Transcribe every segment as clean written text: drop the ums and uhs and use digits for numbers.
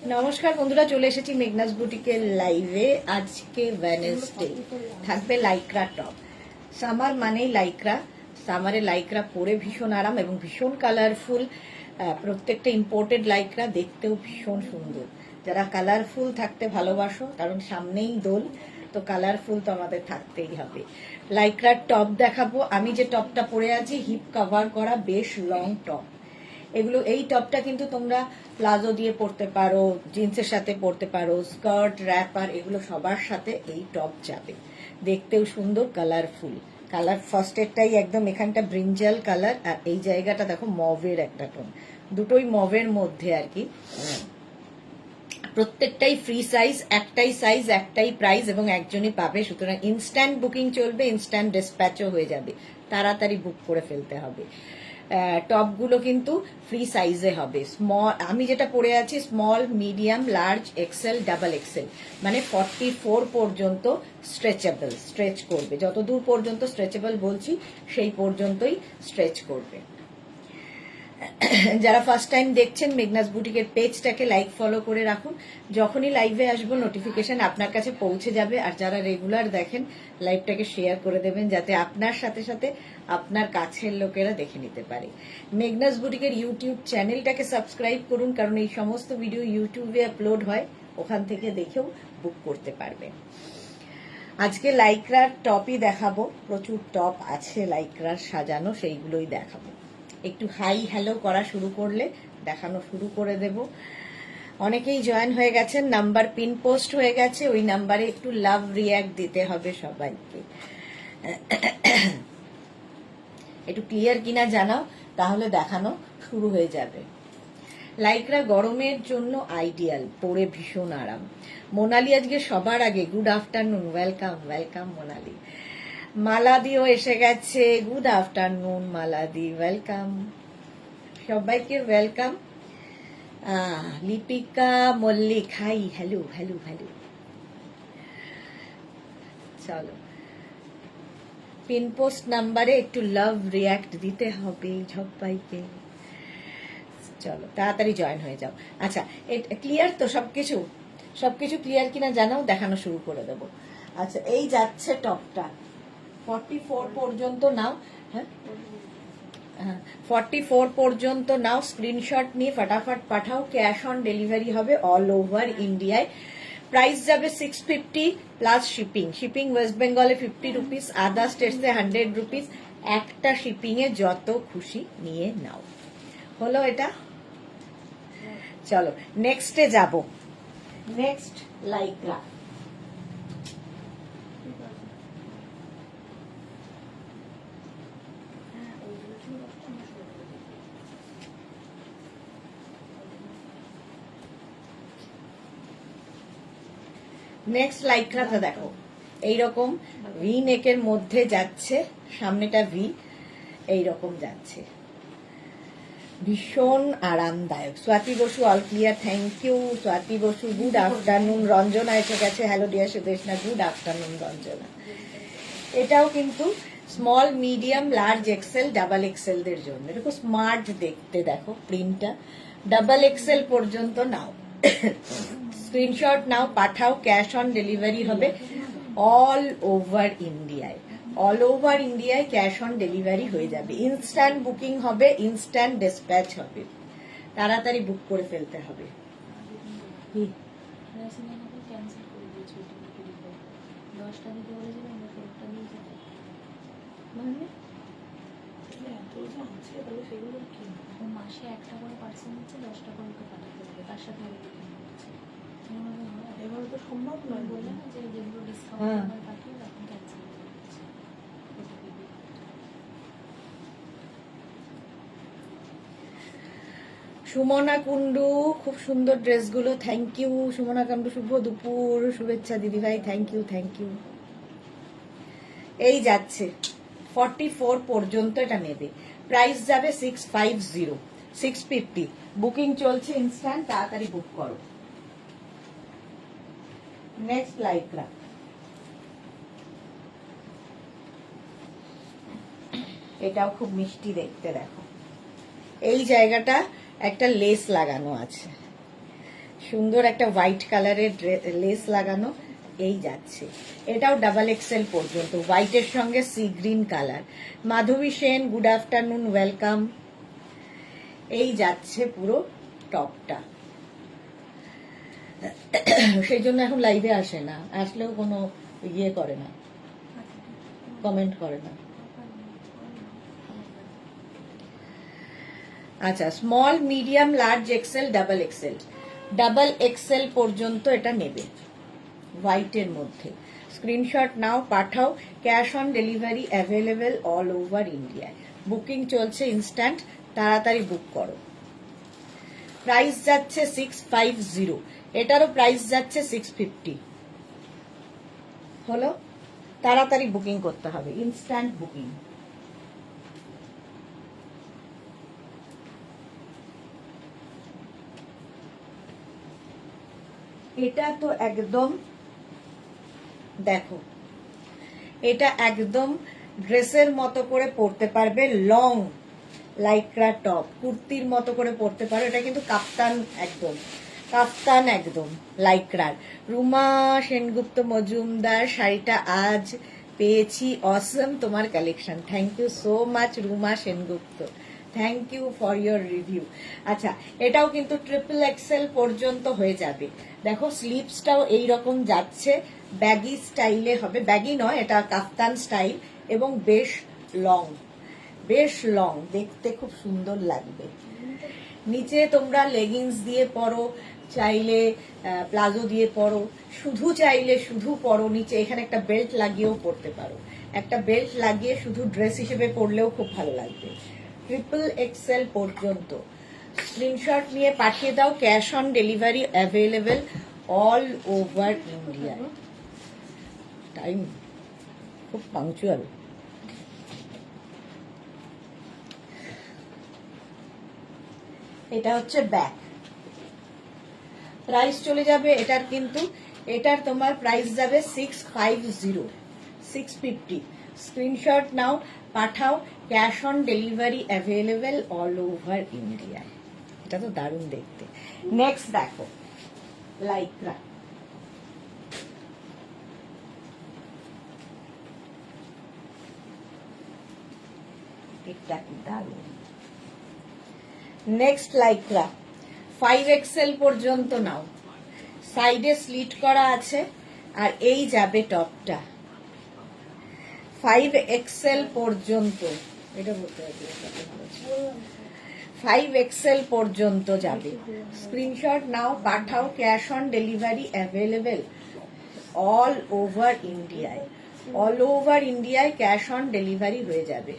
নমস্কার বন্ধুরা, চলে এসেছি মেঘনাস বুটিকের লাইভে। আজকে ওয়েডনেসডে, থাকবে লাইক্রা টপ। সামার মানেই লাইক্রা, সামারে লাইক্রা পরে ভীষণ আরাম এবং ভীষণ কালারফুল। প্রত্যেকটা ইম্পোর্টেড লাইক্রা, দেখতেও ভীষণ সুন্দর। যারা কালারফুল থাকতে ভালোবাসো, কারণ সামনেই দোল, তো কালারফুল তো আমাদের থাকতেই হবে। লাইক্রার টপ দেখাবো। আমি যে টপটা পরে আছি, হিপ কভার করা, বেশ লং টপ। এগুলো, এই টপটা কিন্তু তোমরা প্লাজো দিয়ে পরতে পারো, জিন্সের সাথে পরতে পারো, স্কার্ট, র্যাপার, এগুলো সবার সাথে এই টপ যাবে। দেখতেও সুন্দর, কালারফুল। কালার ফার্স্টেরটাই একদম এখানটা ব্রিঞ্জাল কালার, আর এই জায়গাটা দেখো মভের একটা টোন, দুটোই মভের মধ্যে আর কি। প্রত্যেকটাই ফ্রি সাইজ, একটাই সাইজ, একটাই প্রাইস এবং একজনই পাবে। সুতরাং ইনস্ট্যান্ট বুকিং চলবে, ইনস্ট্যান্ট ডিসপ্যাচও হয়ে যাবে, তাড়াতাড়ি বুক করে ফেলতে হবে। টপগুলো কিন্তু ফ্রি সাইজে হবে। স্মল, আমি যেটা পরে আছি small, medium, large, XL, double XL, মানে 44 পর্যন্ত স্ট্রেচেবল, স্ট্রেচ করবে। যত দূর পর্যন্ত স্ট্রেচেবল বলছি সেই পর্যন্তই স্ট্রেচ করবে। যারা ফার্স্ট টাইম দেখছেন, মেঘনাস বুটিকের পেজটাকে লাইক ফলো করে রাখুন। যখনই লাইভে আসবো নোটিফিকেশন আপনার কাছে পৌঁছে যাবে। আর যারা রেগুলার দেখেন, লাইভটাকে শেয়ার করে দেবেন, যাতে আপনার সাথে সাথে আপনার কাছের লোকেরা দেখে নিতে পারে। মেঘনাস বুটিকের ইউটিউব চ্যানেলটাকে সাবস্ক্রাইব করুন, কারণ এই সমস্ত ভিডিও ইউটিউবে আপলোড হয়, ওখান থেকে দেখেও বুক করতে পারবেন। আজকে লাইক্রার টপই দেখাবো, প্রচুর টপ আছে লাইক্রার সাজানো, সেইগুলোই দেখাবো। একটু হাই হ্যালো করা শুরু করলে দেখানো শুরু করে দেব। অনেকেই জয়েন হয়ে গেছেন, নাম্বার পিন পোস্ট হয়ে গেছে, ওই নাম্বারে একটু লাভ রিয়াক্ট দিতে হবে সবাইকে। একটু ক্লিয়ার কিনা জানাও, তাহলে দেখানো শুরু হয়ে যাবে। লাইক্রা গরমের জন্য আইডিয়াল, পরে ভীষণ আরাম। মোনালি আজকে সবার আগে, good afternoon, welcome welcome Monali. মালাদিও এসে গেছে, গুড আফটারনুন মালাদি, ওয়েলকাম সবাইকে, welcome. Lipika Mallick, hi, hello hello hello. চলো, পিন পোস্ট নাম্বারে একটু লাভ রিয়াক্ট দিতে হবে সবাইকে। চলো তাড়াতাড়ি জয়েন হয়ে যাও। আচ্ছা, ক্লিয়ার তো সবকিছু? সবকিছু ক্লিয়ার কিনা জানাও, দেখানো শুরু করে দেবো। আচ্ছা, এই যাচ্ছে টপটা, 44 পর্যন্ত নাও। হ্যাঁ, 44 পর্যন্ত নাও। স্ক্রিনশট নিয়ে ফটাফট পাঠাও। ক্যাশ অন ডেলিভারি হবে অল ওভার ইন্ডিয়ায়। প্রাইস যাবে 650 প্লাস শিপিং। শিপিং ওয়েস্ট বেঙ্গলে 50 রুপিস, আদার স্টেটসে 100 রুপিস। একটা শিপিং এ যত খুশি নিয়ে নাও। হলো এটা? চলো নেক্সটে যাব। Next Lycra. নেক্সট লাইক্রাটা দেখো, এইরকম ভি নেকের মধ্যে যাচ্ছে, সামনেটা ভি, এইরকম যাচ্ছে, ভীষণ আরামদায়ক। Swati Basu all clear, thank you Swati Basu. Good afternoon. Ranjana এসে গেছে, hello dear Sudeshna, good afternoon Ranjana. এটাও কিন্তু small, medium, large, XL, double এক্সেলদের জন্য। দেখো স্মার্ট দেখতে, দেখো প্রিন্টটা। ডাবল এক্সেল পর্যন্ত নাও, স্ক্রিনশট নাও, পাঠাও। ক্যাশ অন ডেলিভারি হবে অল ওভার ইন্ডিয়ায়। অল ওভার ইন্ডিয়ায় ক্যাশ অন ডেলিভারি হয়ে যাবে। ইনস্ট্যান্ট বুকিং হবে, ইনস্ট্যান্ট ডিসপ্যাচ হবে, তাড়াতাড়ি বুক করে ফেলতে হবে। মাসে একটা করে পার্সেন্ট হচ্ছে 10টা করে তো পাঠাতে হবে, তার সাথে এভাবে তো সম্ভব নয়। বললে না যে যেগুলো ডিসকাউন্ট পাঠিয়ে এখন ক্যান্সেল করে দিচ্ছে। সুমনা কুন্ডু, খুব সুন্দর ড্রেসগুলো, থ্যাংক ইউ সুমনা কুন্ডু। শুভ দুপুর, শুভেচ্ছা দিদিভাই, থ্যাংক ইউ থ্যাংক ইউ। এই যাচ্ছে 44 পর্যন্ত এটা নেবে। প্রাইস যাবে 650, 650। বুকিং চলছে ইনস্ট্যান্ট, তাড়াতাড়ি বুক করো। Next Lycra. এটাও খুব মিষ্টি দেখতে, দেখো এই জায়গাটা একটা লেস লাগানো আছে, সুন্দর একটা হোয়াইট কালারের লেস লাগানো, এই যাচ্ছে। এটাও ডাবল এক্সেল পর্যন্ত, হোয়াইটের সঙ্গে সি গ্রিন কালার। মাধবী সেন, গুড আফটারনুন, ওয়েলকাম। এই যাচ্ছে পুরো টপটা। সেই জন্য এখন লাইভে আসে না, আসলেও কোনো ইয়ে করে না, কমেন্ট করে না। আচ্ছা, small, medium, large XL, double XL পর্যন্ত এটা নেবে হোয়াইটের মধ্যে। স্ক্রিনশট নাও, পাঠাও। Cash on delivery available all over ইন্ডিয়ায়। বুকিং চলছে ইনস্ট্যান্ট, তাড়াতাড়ি বুক করো। প্রাইস যাচ্ছে 650, এটারও প্রাইস যাচ্ছে 650। হলো, তাড়াতাড়ি বুকিং করতে হবে, ইনস্ট্যান্ট বুকিং। এটা তো একদম দেখো, এটা একদম ড্রেসের মতো করে পরতে পারবে, লং লাইক্রা টপ, কুর্তির মতো করে পরতে পারো। এটা কিন্তু কাপ্তান, একদম কাপ্তান, একদম লাইক্রার। রুমা সেনগুপ্ত মজুমদার, শাড়িটা আজ পেয়েছি, অসম তোমার collection. Thank you so much Ruma Sengupta, thank you for your review. আচ্ছা, এটাও কিন্তু ট্রিপল এক্সেল পর্যন্ত হয়ে যাবে। দেখো স্লিভসটাও এইরকম যাচ্ছে, ব্যাগি স্টাইলে হবে, ব্যাগি নয়, এটা কাফতান স্টাইল, এবং বেশ লং, দেখতে খুব সুন্দর লাগবে। নিচে তোমরা লেগিংস দিয়ে পরো, চাইলে প্লাজো দিয়ে পরো, চাইলে শুধু পরো। নিচে এখানে একটা বেল্ট লাগিয়েও পরতে পারো, একটা বেল্ট লাগিয়ে শুধু ড্রেস হিসেবে পরলেও খুব ভালো লাগবে। ট্রিপল এক্সেল পর্যন্ত স্ক্রিনশট নিয়ে পাঠিয়ে দাও। Cash on delivery available all over India. Time খুব পাংচুয়াল। এটা হচ্ছে ব্যাক। প্রাইস চলে যাবে এটার, কিন্তু এটার তোমার প্রাইস যাবে 650। স্ক্রিনশট নাও, পাঠাও। Cash on delivery available all over India. এটা তো দারুণ দেখতে। নেক্সট দেখো লাইক্রা, এটা কি দারুণ। নেক্সট লাইক্রা 5XL পর্যন্ত নাও, সাইডে স্লিট করা আছে, আর এই যাবে টপটা 5XL পর্যন্ত। এটা বলতে হবে 5XL পর্যন্ত যাবে। স্ক্রিনশট নাও, পাঠাও। Cash on delivery available all over ইন্ডিয়ায়। অল ওভার ইন্ডিয়ায় ক্যাশ অন ডেলিভারি হয়ে যাবে।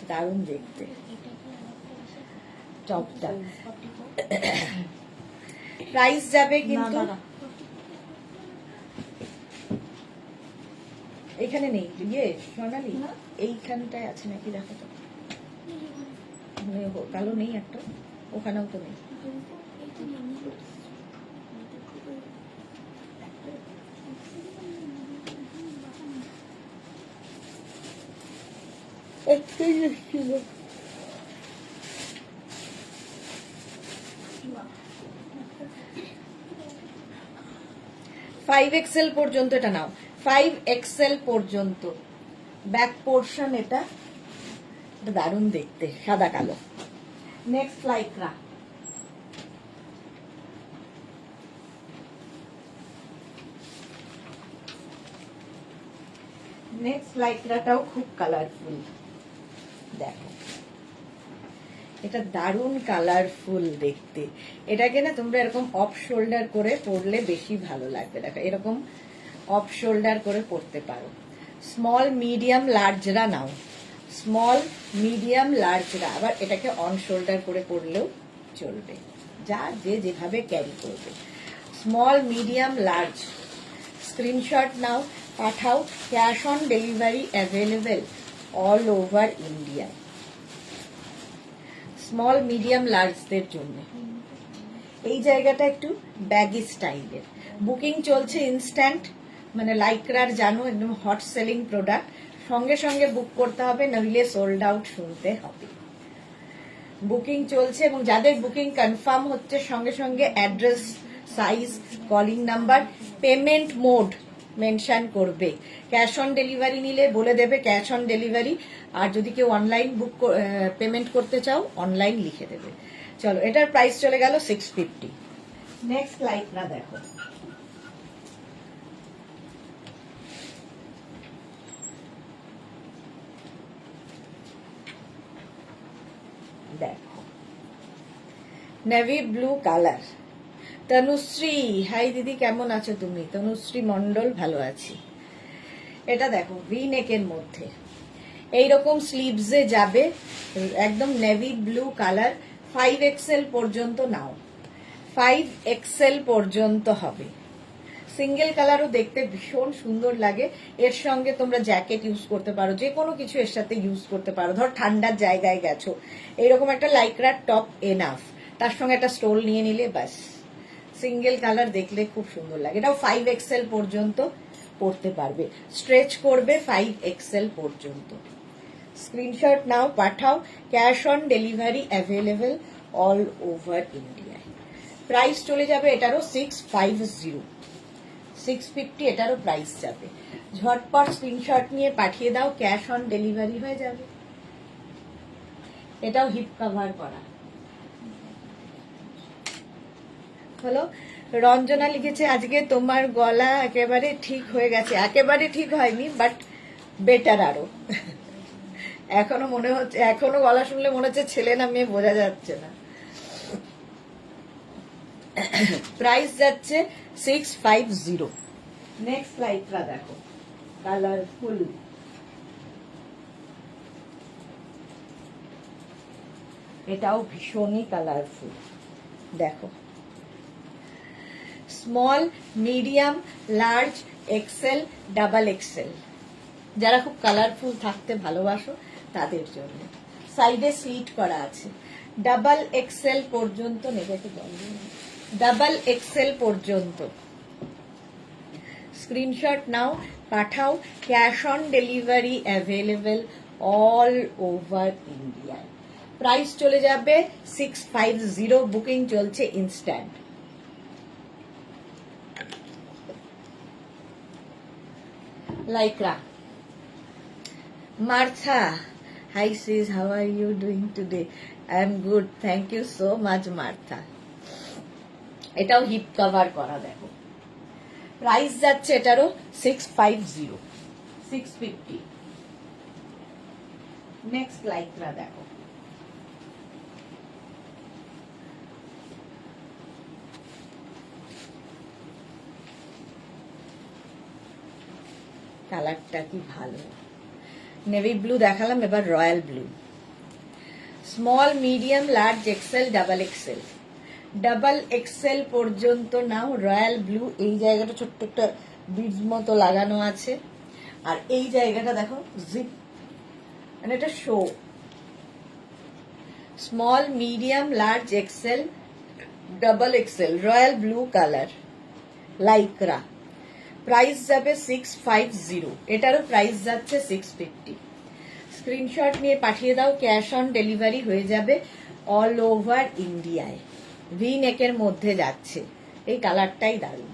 দারুণ দেখতে টপটা। প্রাইস যাবে কিন্তু এখানে নেই, ইয়ে সোনালি এইখানটায় আছে নাকি, দেখো তো। কালো নেই একটা, ওখানেও তো নেই। একটাই এসেছিল। 5XL পর্যন্ত এটা নাও, 5XL পর্যন্ত ব্যাক পোর্শন। এটা দারুণ দেখতে, সাদা কালো। নেক্সট লাইক্রা, নেক্সট লাইক্রাটাও খুব কালারফুল। দেখো এটা দারুণ কালারফুল দেখতে। এটাকে না তোমরা এরকম অফ শোল্ডার করে পরলে বেশি ভালো লাগবে। দেখো এরকম অফ শোল্ডার করে পরতে পারো। স্মল, মিডিয়াম, লার্জরা নাও, স্মল, মিডিয়াম, লার্জরা। আবার এটাকে অন শোল্ডার করে পরলেও চলবে, যা যে যেভাবে ক্যারি করবে। Small, medium, large. স্ক্রিনশট নাও, পাঠাও। Cash on delivery available all over India. Small, medium, লার্জদের জন্য। এই জায়গাটা একটু ব্যাগি স্টাইলের। বুকিং চলছে ইনস্ট্যান্ট, মানে লাইক্রার জানো একদম হট সেলিং প্রোডাক্ট। সঙ্গে সঙ্গে বুক করতে হবে, নইলে সোল্ড আউট শুনতে হবে। বুকিং চলছে এবং যাদের বুকিং কনফার্ম হচ্ছে সঙ্গে সঙ্গে address, size, calling number, payment mode mention করবে। ক্যাশ অন ডেলিভারি নিলে বলে দেবে ক্যাশ অন ডেলিভারি, আর যদি কেউ অনলাইন পেমেন্ট করতে চাও অনলাইন লিখে দেবে। চলো, এটার প্রাইস চলে গেল 650। নেক্সট লাইকরা দেখো, দেখো navy blue colour. Tanushree, hi দিদি, কেমন আছো তুমি? তনুশ্রী মন্ডল, ভালো আছি। এটা দেখো ভি নেকের মধ্যে এইরকম স্লিভসে যাবে, একদম নেভি ব্লু কালার। 5XL পর্যন্ত নাও, 5XL পর্যন্ত হবে। সিঙ্গেল কালারও দেখতে ভীষণ সুন্দর লাগে। এর সঙ্গে তোমরা জ্যাকেট ইউজ করতে পারো, যে কোনো কিছু এর সাথে ইউজ করতে পারো। ধর ঠান্ডার জায়গায় গেছো, এইরকম একটা লাইক্রার টপ এনাফ, তার সঙ্গে একটা স্টোল নিয়ে নিলে ব্যাস। সিঙ্গেল কালার দেখলে খুব সুন্দর লাগে। এটাও 5XL পর্যন্ত পরতে পারবে, স্ট্রেচ করবে 5XL পর্যন্ত। স্ক্রিনশট নাও, পাঠাও। Cash on delivery available all over ইন্ডিয়ায়। প্রাইস চলে যাবে এটারও 650, 650 এটারও প্রাইস যাবে। ঝটপট স্ক্রিনশট নিয়ে পাঠিয়ে দাও, ক্যাশ অন ডেলিভারি হয়ে যাবে। এটাও হিপ কভার করা হলো। রঞ্জনা লিখেছে আজকে তোমার গলা একেবারে ঠিক হয়ে গেছে। একেবারে ঠিক হয়নি, বাট বেটার আরো। এখনো মনে হচ্ছে, এখনো গলা শুনলে মনে হচ্ছে ছেলে না মেয়ে বোঝা যাচ্ছে না। প্রাইস যাচ্ছে 650। নেক্সট লাইটটা দেখো, কালারফুল। এটাও ভীষণই কালারফুল, দেখো। Small, medium, large, XL, double XL, যারা খুব কালারফুল থাকতে ভালোবাসো তাদের জন্য। সাইডে স্লিট করা আছে। ডাবল এক্সেল পর্যন্ত নেবে, ডাবল এক্সেল পর্যন্ত। স্ক্রিনশট নাও, পাঠাও। Cash on delivery available all over ইন্ডিয়ায়। প্রাইস চলে যাবে 650, বুকিং চলছে instant. Lycra. Martha, hi sis, how are you doing today? I am good, thank you so much Martha. এটাও হিপ কভার করা, দেখো। প্রাইস যাচ্ছে এটারও 650, 650। নেক্সট লাইকরা দেখো, কালারটা কি ভালো। নেভি ব্লু দেখালাম, এবার royal blue. Small, medium, large, XL, double XL. Double XL পর্যন্ত নাও। রয়্যাল ব্লু, এই জায়গাটা ছোট্ট একটা বিডস মতো লাগানো আছে, আর এই জায়গাটা দেখো জিপ, মানে এটা show. Small, medium, large, XL, double XL, royal blue colour, Lycra. Price যাবে 650, এটারও প্রাইস যাচ্ছে 650। স্ক্রিনশট নিয়ে পাঠিয়ে দাও, ক্যাশ অন ডেলিভারি হয়ে যাবে অল ওভার ইন্ডিয়ায়। ভি নেকের মধ্যে যাচ্ছে, এই কালারটাই দারুণ।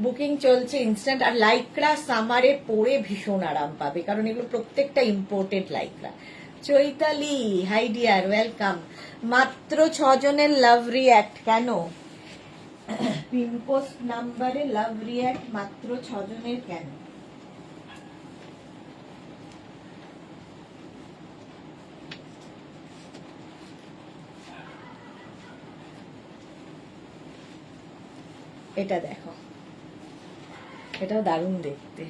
বুকিং চলছে ইনস্ট্যান্ট। আর লাইক্রা সামারে পরে ভীষণ আরাম পাবে, কারণ এগুলো প্রত্যেকটা imported Lycra. Chaitali, high deer, welcome. মাত্র 6 জনের লাভ রিঅ্যাক্ট। কেন? পিনপোস্ট নাম্বারে লাভ রিঅ্যাক্ট মাত্র 6 জনের কেন? এটা দেখো, এটাও দারুণ দেখতে।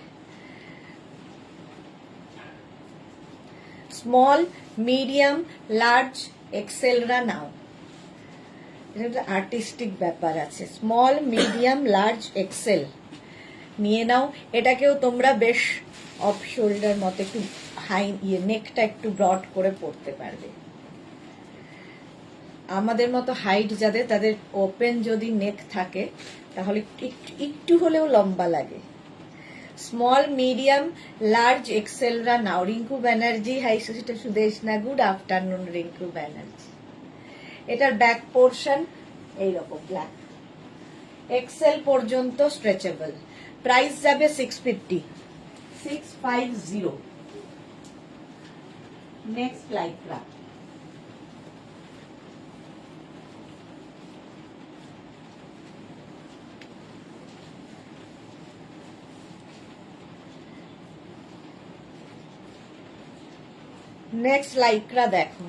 স্মল, মিডিয়াম, লার্জ, এক্সেলরা নাও। এটা আর্টিস্টিক ব্যাপার আছে। স্মল, মিডিয়াম, লার্জ, এক্সেল নিয়ে নাও। এটাকেও তোমরা বেশ অফ শোল্ডার মতো একটু হাই, নেকটা একটু ব্রড করে পড়তে পারবে। আমাদের মতো হাইট যাদের, তাদের ওপেন যদি নেক থাকে তাহলে একটু হলেও লম্বা লাগে। স্মল মিডিয়াম লার্জ এক্সেলরা নাও। Rinku Banerjee, hi Suchita Sudeshna, good afternoon Rinku Banerjee. এটার ব্যাক পোর্শন এইরকম ব্ল্যাক, এক্সেল পর্যন্ত স্ট্রেচেবল। প্রাইস যাবে 650, 650। নেক্সট লাইক্রা, নেক্সট লাইক্রা দেখো।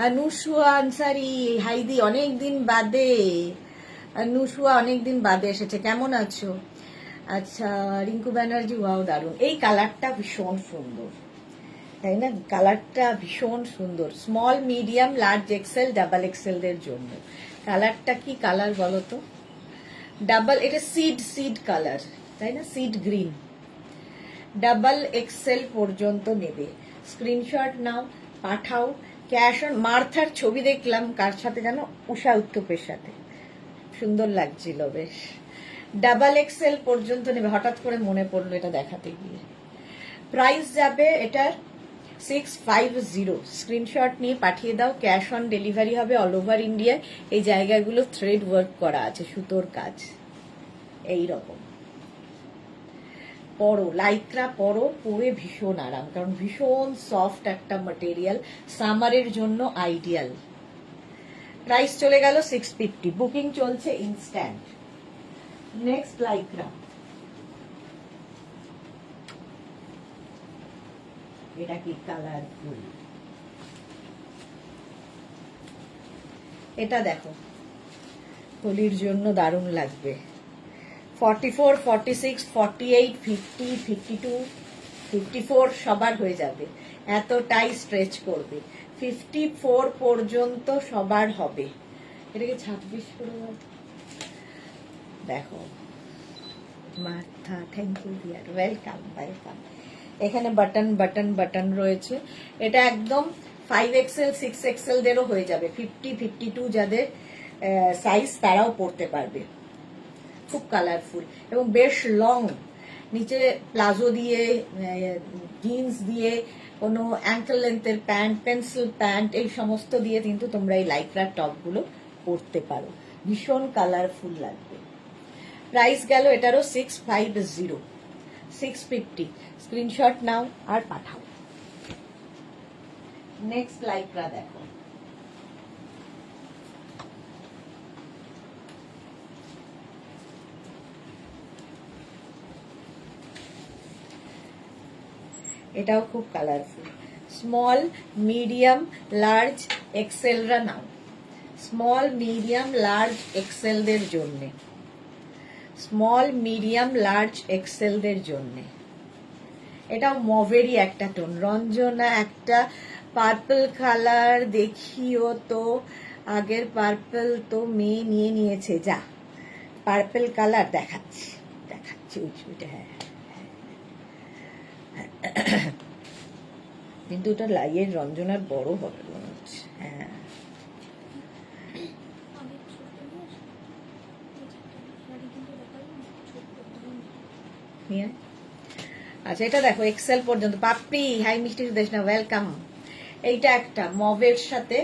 অনুসুয়া আনসারি, হাইদি অনেকদিন বাদে, অনুসুয়া অনেকদিন বাদে এসেছে, কেমন আছো? আচ্ছা রিঙ্কু ব্যানার্জি, ওয়াও দারুন, এই কালারটা ভীষণ সুন্দর, তাই না? কালারটা ভীষণ সুন্দর। Small medium large XL double এক্সেলদের জন্য। কালারটা কি কালার বলো তো? ডাবল, এটা সিড কালার, তাই না? Seed green. ডাবল এক্সেল পর্যন্ত নেবে, স্ক্রিনশট নাও, পাঠাও। ক্যাশ অন, মার্থার ছবি দেখলাম কার সাথে জানো? উষা উত্তপের সাথে, সুন্দর লাগছিল বেশ। ডাবল এক্সেল পর্যন্ত নেবে, হঠাৎ করে মনে পড়লো এটা দেখাতে গিয়ে। প্রাইস যাবে এটার 650, স্ক্রিনশট নিয়ে পাঠিয়ে দাও। ক্যাশ অন ডেলিভারি হবে অল ওভার ইন্ডিয়ায়। এই জায়গাগুলো থ্রেড ওয়ার্ক করা আছে, সুতোর কাজ এই রকম। পরো লাইক্রা, পরে ভীষণ আরাম, কারণ ভীষণ সফট একটা ম্যাটেরিয়াল, সামারের জন্য আইডিয়াল। প্রাইস চলে গেল 650, বুকিং চলছে ইনস্ট্যান্ট। নেক্সট লাইক্রা, এটা কি কালারফুল, এটা দেখো, হোলির জন্য দারুণ লাগবে। 44, 46, 48, 50, 52, 54 সবার হয়ে যাবে, এতটাই স্ট্রেচ করবে। 54 পর্যন্ত সবার হবে। এটাকে 26 করে দাও। দেখো Martha, thank you dear, welcome welcome. এখানে বাটন বাটন বাটন রয়েছে। এটা একদম 5XL 6XL দেরও হয়ে যাবে। 50, 52 যাদের সাইজ তারাও পড়তে পারবে। খুব কালারফুল এবং বেশ লং, নিচে প্লাজো দিয়ে, জিন্স দিয়ে, কোনো অ্যাঙ্কেল লেন্থের প্যান্ট, পেন্সিল প্যান্ট, এই সমস্ত দিয়ে কিন্তু তোমরা এই লাইক্রার টপগুলো পরতে পারো, ভীষণ কালারফুল লাগবে। প্রাইস গেল এটারও 650, 650, স্ক্রিনশট নাও আর পাঠাও। নেক্সট লাইক্রা দেখো, এটাও খুব কালারফুল। স্মল মিডিয়াম লার্জ এক্সেলরা নাও, স্মল মিডিয়াম লার্জ এক্সেলদের জন্যে, স্মল মিডিয়াম লার্জ এক্সেলদের জন্যে। এটাও মভেরই একটা টোন, রঞ্জনা একটা পার্পল কালার দেখিও তো, আগের পার্পল তো মেয়ে নিয়ে নিয়েছে, যা পার্পল কালার দেখাচ্ছি, দেখাচ্ছি ওইটা। হ্যাঁ কিন্তু ওটা লাইয়ের রঞ্জনার বড় হবে মনে হচ্ছে। হ্যাঁ আচ্ছা এটা দেখো এক্সেল পর্যন্ত। পাপ্পি, হাই মিষ্টি সুদেশনা, ওয়েলকাম। এইটা একটা মভের সাথে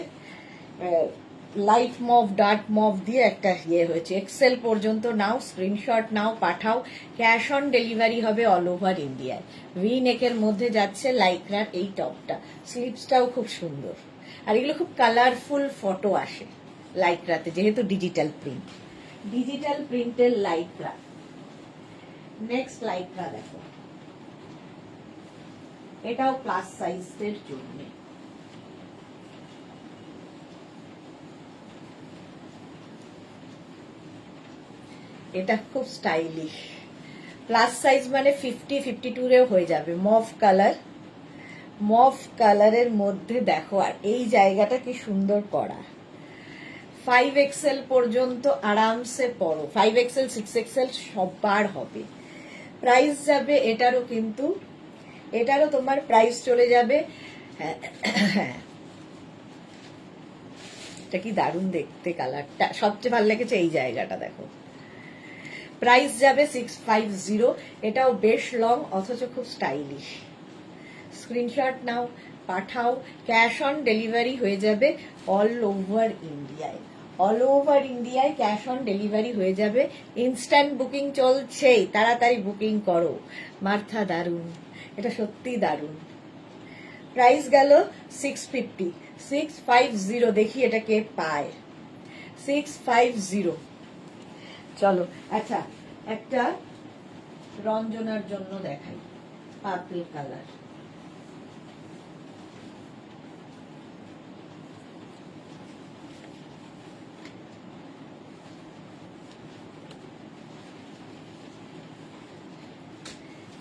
লাইট মভ ডার্ক মভ দিয়ে একটা ইয়ে হয়েছে, এক্সেল পর্যন্ত নাও, স্ক্রিনশট নাও, পাঠাও। ক্যাশ অন ডেলিভারি হবে অল ওভার ইন্ডিয়ায়। ভি নেকের মধ্যে যাচ্ছে লাইক্রার এই টপটা, স্লিপসটাও খুব সুন্দর, আর এগুলো খুব কালারফুল ফটো আসে লাইক্রাতে, যেহেতু ডিজিটাল প্রিন্ট, ডিজিটাল প্রিন্টের লাইক্রা। নেক্সট লাইক্রা দেখো, এটাও প্লাস সাইজদের জন্য। এটা খুব স্টাইলিশ, প্লাস সাইজ মানে 50, 52 রেও হয়ে যাবে। মভ কালার, মভ কালারের মধ্যে দেখো, আর এই জায়গাটা কি সুন্দর করা। 5XL পর্যন্ত আরামসে পরো, 5XL 6XL সবার হবে। প্রাইস যাবে এটারও, কিন্তু এটারও তোমার প্রাইস চলে যাবে। এটা কি দারুণ দেখতে, কালারটা সবচেয়ে ভালো লেগেছে এই জায়গাটা দেখো। প্রাইস যাবে 650। এটাও বেশ লং অথচ খুব স্টাইলিশ। স্ক্রিনশট নাও, পাঠাও। ক্যাশ অন ডেলিভারি হয়ে যাবে অল ওভার ইন্ডিয়ায়। অল ওভার ইন্ডিয়ায় ক্যাশ অন ডেলিভারি হয়ে যাবে। ইনস্ট্যান্ট বুকিং চলছেই, তাড়াতাড়ি বুকিং করো। মার্থা দারুন, এটা সত্যি দারুন। প্রাইস গেল 650, 650। দেখি এটা কে পায়। 650। চলো আচ্ছা, একটা রঞ্জনার জন্য দেখাই, পার্পল কালার।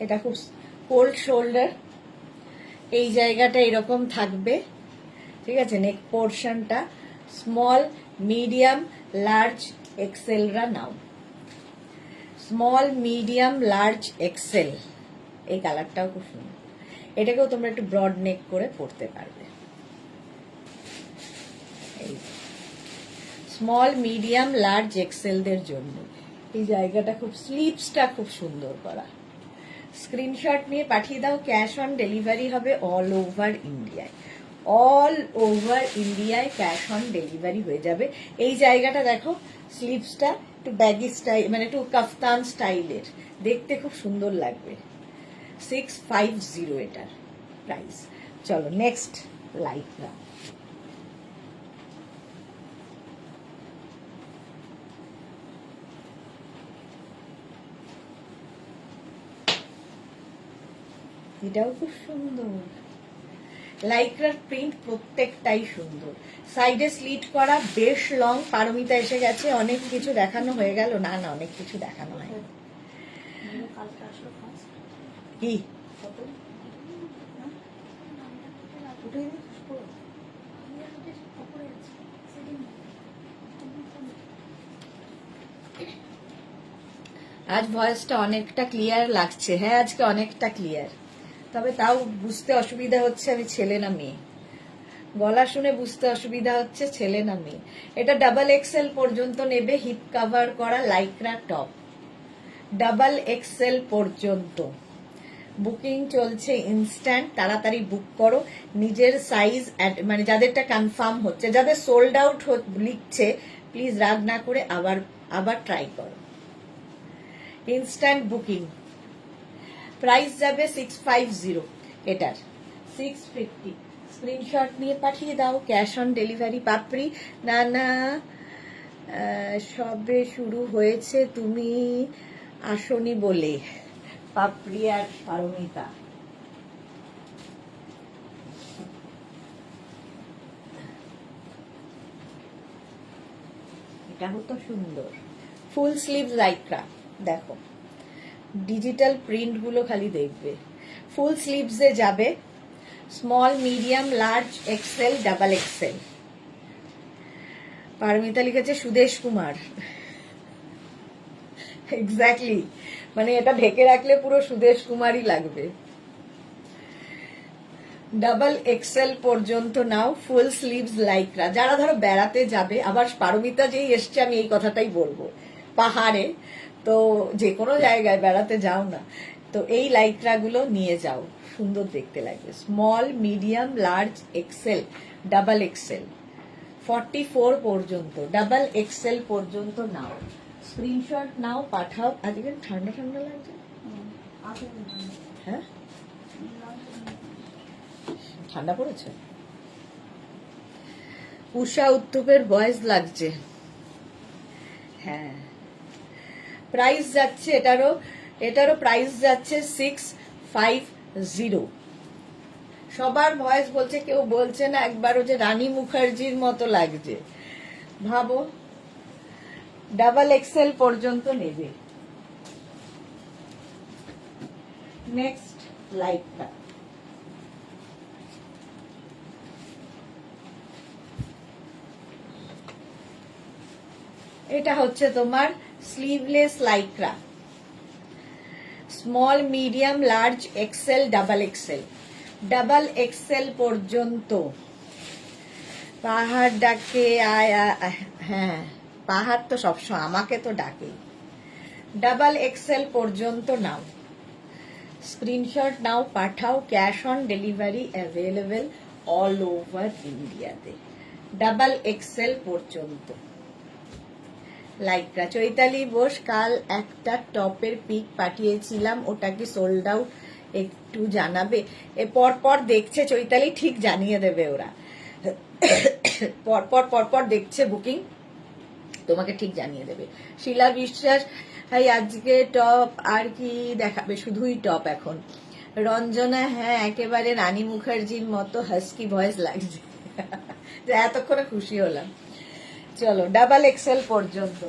এটা খুব কোল্ড শোল্ডার, এই জায়গাটা এরকম থাকবে, ঠিক আছে। নেক পোর্শনটা স্মল, মিডিয়াম, লার্জ, এক্সেলরা নাও। স্মল, মিডিয়াম, লার্জ, এক্সেল, এই কালারটাও খুব সুন্দর। এটাকেও তোমরা একটু ব্রড নেক করে পরতে পারবে। স্মল, মিডিয়াম, লার্জ, এক্সেলদের জন্য এই জায়গাটা খুব, স্লিভসটা খুব সুন্দর করা। স্ক্রিনশট নিয়ে পাঠিয়ে দাও। ক্যাশ অন ডেলিভারি হবে অল ওভার ইন্ডিয়ায়। অল ওভার ইন্ডিয়ায় ক্যাশ অন ডেলিভারি হয়ে যাবে। এই জায়গাটা দেখো, স্লিভসটা একটু ব্যাগি স্টাইল, মানে একটু কাফতান স্টাইলের, দেখতে খুব সুন্দর লাগবে। 650 এটার প্রাইস। চলো নেক্সট লাইকরা। এটাও খুব সুন্দর। লাইক্রার প্রিন্ট প্রত্যেকটাই সুন্দর। সাইডে স্লিট করা, বেশ লং। পারমিতা এসে গেছে, অনেক কিছু দেখানো হয়ে গেল। না না, অনেক কিছু দেখানো হয়। কি আজ ভয়েসটা অনেকটা ক্লিয়ার লাগছে। হ্যাঁ, আজকে অনেকটা ক্লিয়ার, তবে তাও বুঝতে অসুবিধা হচ্ছে আমি ছেলে না মেয়ে। গলা শুনে বুঝতে অসুবিধা হচ্ছে ছেলে না মেয়ে। এটা ডাবল এক্সেল পর্যন্ত নেবে, হিপ কাভার করা লাইক্রা টপ। ডাবল এক্সেল পর্যন্ত বুকিং চলছে ইনস্ট্যান্ট, তাড়াতাড়ি বুক করো। নিজের সাইজ, মানে যাদেরটা কনফার্ম হচ্ছে, যাদের সোল্ড আউট লিখছে, প্লিজ রাগ না করে আবার ট্রাই করো। Instant booking. প্রাইস যাবে 650, এটার 650। স্ক্রিনশট নিয়ে পাঠিয়ে দাও। Cash on delivery. পাপড়ি না না, সবে শুরু হয়েছে, তুমি আসনি বলে। পাপড়ি আর পারমিতা। এটা হতো সুন্দর। ফুল স্লিভ লাইক্রা, দেখো ডিজিটাল প্রিন্ট গুলো খালি দেখবে। ফুল স্লিভসে যাবে, small, medium, large, XL, double XL. Paramita লিখেছে সুদেশ কুমার। এক্স্যাক্টলি, মানে এটা ঢেকে রাখলে পুরো সুদেশ কুমারই লাগবে। ডাবল এক্সেল পর্যন্ত নাও। ফুল স্লিভস লাইক্রা, যারা ধরো বেড়াতে যাবে। আবার পারমিতা যেই এসছে, আমি এই কথাটাই বলবো, পাহাড়ে তো যে কোনো জায়গায় বেড়াতে যাও না, তো এই লাইক্রা গুলো নিয়ে যাও, সুন্দর দেখতে লাগবে। Small, medium, large, XL, double XL, 44 পর্যন্ত, ডাবল এক্সেল পর্যন্ত নাও। স্ক্রিনশট নাও, পাঠাও। আজকে ঠান্ডা ঠান্ডা লাগছে। হ্যাঁ, ঠান্ডা পড়েছে। উষা উত্তুপের ভয়েস লাগছে। হ্যাঁ, প্রাইস যাচ্ছে এটারও প্রাইস যাচ্ছে 650। সবার ভয়েস বলছে, কেউ বলছে না একবারও যে রানী মুখার্জির মতো লাগছে। ভাবো, ডাবল এক্সেল পর্যন্ত নেবে। নেক্সট লাইকটা। এটা হচ্ছে তোমার sleeveless Lycra. Small, medium, large, XL, double XL. Double XL পর্যন্ত। পাহাড় ডাকে আয়। হ্যাঁ, পাহাড় তো সবসময় আমাকে তো ডাকে। ডাবল এক্সেল পর্যন্ত নাও, স্ক্রিনশট নাও, পাঠাও। Cash on delivery available all over ইন্ডিয়াতে, ডাবল এক্সেল পর্যন্ত। লাইকরা চৈতালি বোস, কাল একটা টপের পিক পাঠিয়েছিলাম, ওটা কি সোল্ড আউট? একটু জানাবে। এ পরপর দেখছে চৈতালি, ঠিক জানিয়ে দেবে ওরা। পরপর দেখছে বুকিং, তোমাকে ঠিক জানিয়ে দেবে। শিলা বিশ্বাস, হাই আজকে টপ আর কি দেখাবে? শুধুই টপ এখন। রঞ্জনা, হ্যাঁ একেবারে রানী মুখার্জির মতো হাস্কি ভয়েস লাগছে। এতক্ষণে খুশি হলাম। চলো ডাবল এক্সেল পর্যন্ত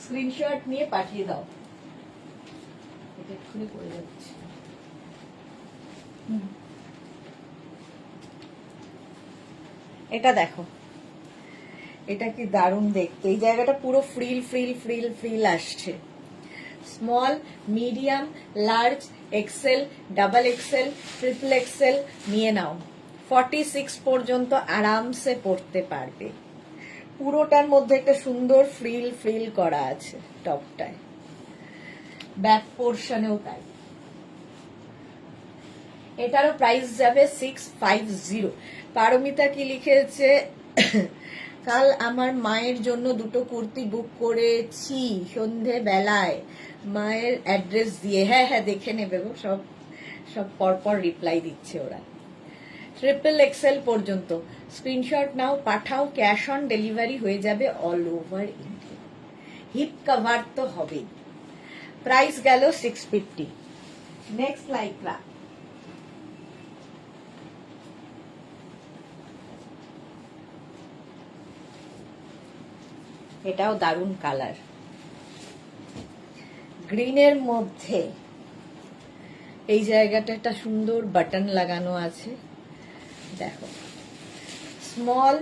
স্ক্রিনশট নিয়ে পাঠিয়ে দাও। এটা এক্ষুনি করে যাচ্ছে। এটা দেখো, এটা কি দারুণ দেখতে। এই জায়গাটা পুরো ফ্রিল ফ্রিল ফ্রিল ফ্রিল আসছে। Small, medium, large, XL, double XL, triple XL নিয়ে নাও। 46 পর্যন্ত আরামসে পড়তে পারবে। পুরোটার মধ্যে একটা সুন্দর ফ্রিল ফ্রিল করা আছে টপটায়, ব্যাক পোর্শনেও তাই। এটারও প্রাইস যাবে 650। পারমিতা কি লিখেছে? কাল আমার মায়ের জন্য দুটো কুর্তি বুক করেছি সন্ধে বেলায়, মায়ের অ্যাড্রেস দিয়ে। হ্যাঁ হ্যাঁ, দেখে নেবে গো, সব সব পরপর রিপ্লাই দিচ্ছে ওরা। ট্রিপল এক্সেল পর্যন্ত স্ক্রিনশট নাও, পাঠাও। ক্যাশ অন ডেলিভারি হয়ে যাবে all over India. Hip cover তো হবেই। প্রাইস গেল 650। নেক্সট লাইকরা, এটাও দারুণ কালার, গ্রিনের মধ্যে এই জায়গাটা একটা সুন্দর বাটন লাগানো আছে। দেখো, small,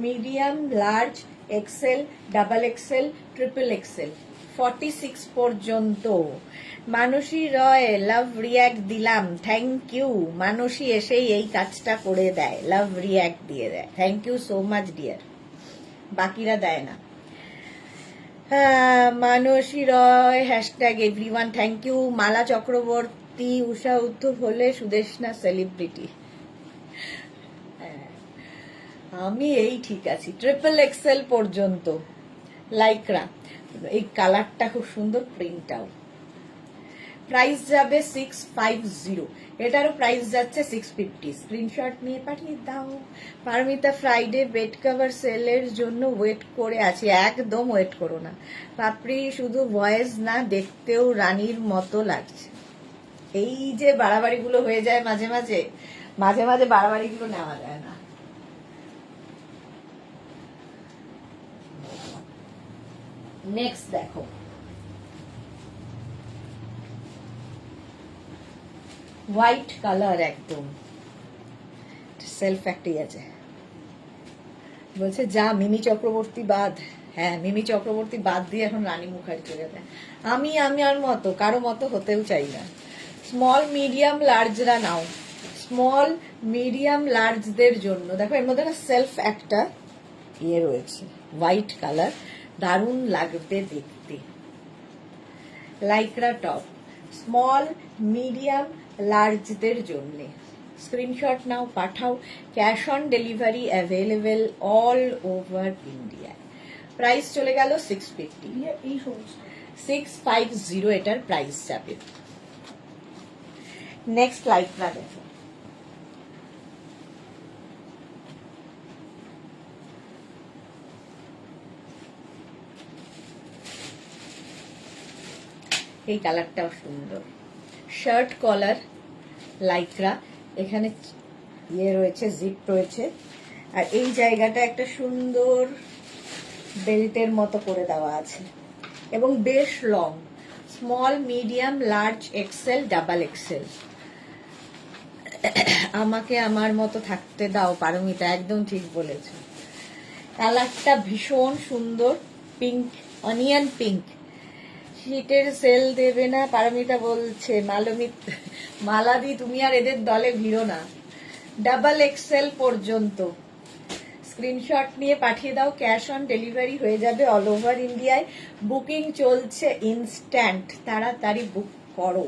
medium, large, XL, double XL, triple XL 46 পর্যন্ত। মানসী রয়, লাভ রিয়াক্ট দিলাম, থ্যাংক ইউ। মানসী এসেই এই কাজটা করে দেয়, লাভ রিয়াক্ট দিয়ে দেয়। Thank you so much dear, বাকিরা দেয় না। Manasi Roy, hashtag everyone, thank you. Mala Chakraborty, Usha Uthup হলে সুদেশনা সেলিব্রিটি। আমি এই ঠিক আছি। ট্রিপল এক্সেল পর্যন্ত লাইকরা, এই কালারটা খুব সুন্দর, প্রিন্টটাও। প্রাইস যাবে 650। এটারও প্রাইস যাচ্ছে 650। স্ক্রিনশট নিয়ে পাঠিয়ে দাও। পারমিতা, ফ্রাইডে বেড কভার সেলের জন্য ওয়েট করে আছি। একদম ওয়েট করো না পাপড়ি, শুধু ভয়েস না, দেখতেও রানীর মতো লাগছে। এই যে বাড়াবাড়িগুলো হয়ে যায় মাঝে মাঝে, মাঝে মাঝে বাড়াবাড়িগুলো নেওয়া যায় না। নেক্সট দেখো, হোয়াইট কালার, একদম সেলফ একটাই আছে। বলছে যা মিমি চক্রবর্তী বাদ। হ্যাঁ, মিমি চক্রবর্তী বাদ দিয়ে এখন রানী মুখার্জি চলে যায়। আমি আর মতো কারো মতো হতেও চাই না। স্মল, মিডিয়াম, লার্জরা নাও। স্মল, মিডিয়াম, লার্জদের জন্য দেখো, এর মধ্যে না সেলফ একটা ইয়ে রয়েছে, হোয়াইট কালার, দারুণ লাগবে দেখতে। লাইক্রা টপ, স্মল, মিডিয়াম, লার্জদের জন্য। স্ক্রিনশট নাও, পাঠাও। Cash on delivery available all over India. Price চলে গেল 650। 650 এটার প্রাইস যাবে। নেক্সট লাইকরা দেখো, এই কালারটাও সুন্দর। শার্ট কলার, লাইক্রা, এখানে ইয়ে রয়েছে, জিপ রয়েছে, আর এই জায়গাটা একটা সুন্দর বেল্টের মতো করে দেওয়া আছে এবং বেশ long. Small, medium, large, XL, double XL. আমাকে আমার মতো থাকতে দাও পারমিতা, একদম ঠিক বলেছ। কালারটা ভীষণ সুন্দর, পিঙ্ক, অনিয়ন পিঙ্ক। শীতের সেল দেবে না পারমিতা বলছে। মালাদি, তুমি আর এদের দলে ভিড়ো না। ডাবল এক্সেল পর্যন্ত স্ক্রিনশট নিয়ে পাঠিয়ে দাও, ক্যাশ অন ডেলিভারি হয়ে যাবে অল ওভার ইন্ডিয়ায়। বুকিং চলছে ইনস্ট্যান্ট, তাড়াতাড়ি বুক করো।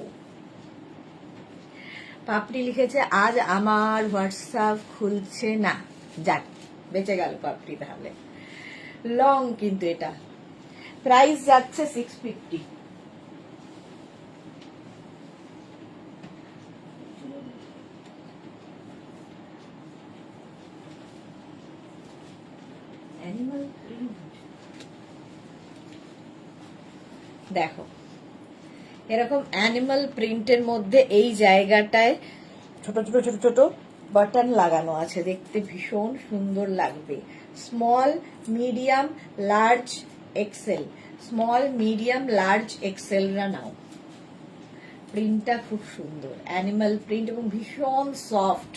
পাপড়ি লিখেছে আজ আমার হোয়াটসঅ্যাপ খুলছে না, যাক বেঁচে গেল পাপড়ি। তাহলে লং কিন্তু এটা প্রাইস যাচ্ছে 650। অ্যানিমাল প্রিন্ট দেখো, এরকম অ্যানিমাল প্রিন্টের মধ্যে এই জায়গাটায় ছোট ছোট ছোট ছোট বাটন লাগানো আছে, দেখতে ভীষণ সুন্দর লাগবে। Small medium large XL, small medium large এক্সেলরা নাও। প্রিন্টটা খুব সুন্দর, অ্যানিমাল প্রিন্ট এবং ভীষণ সফট,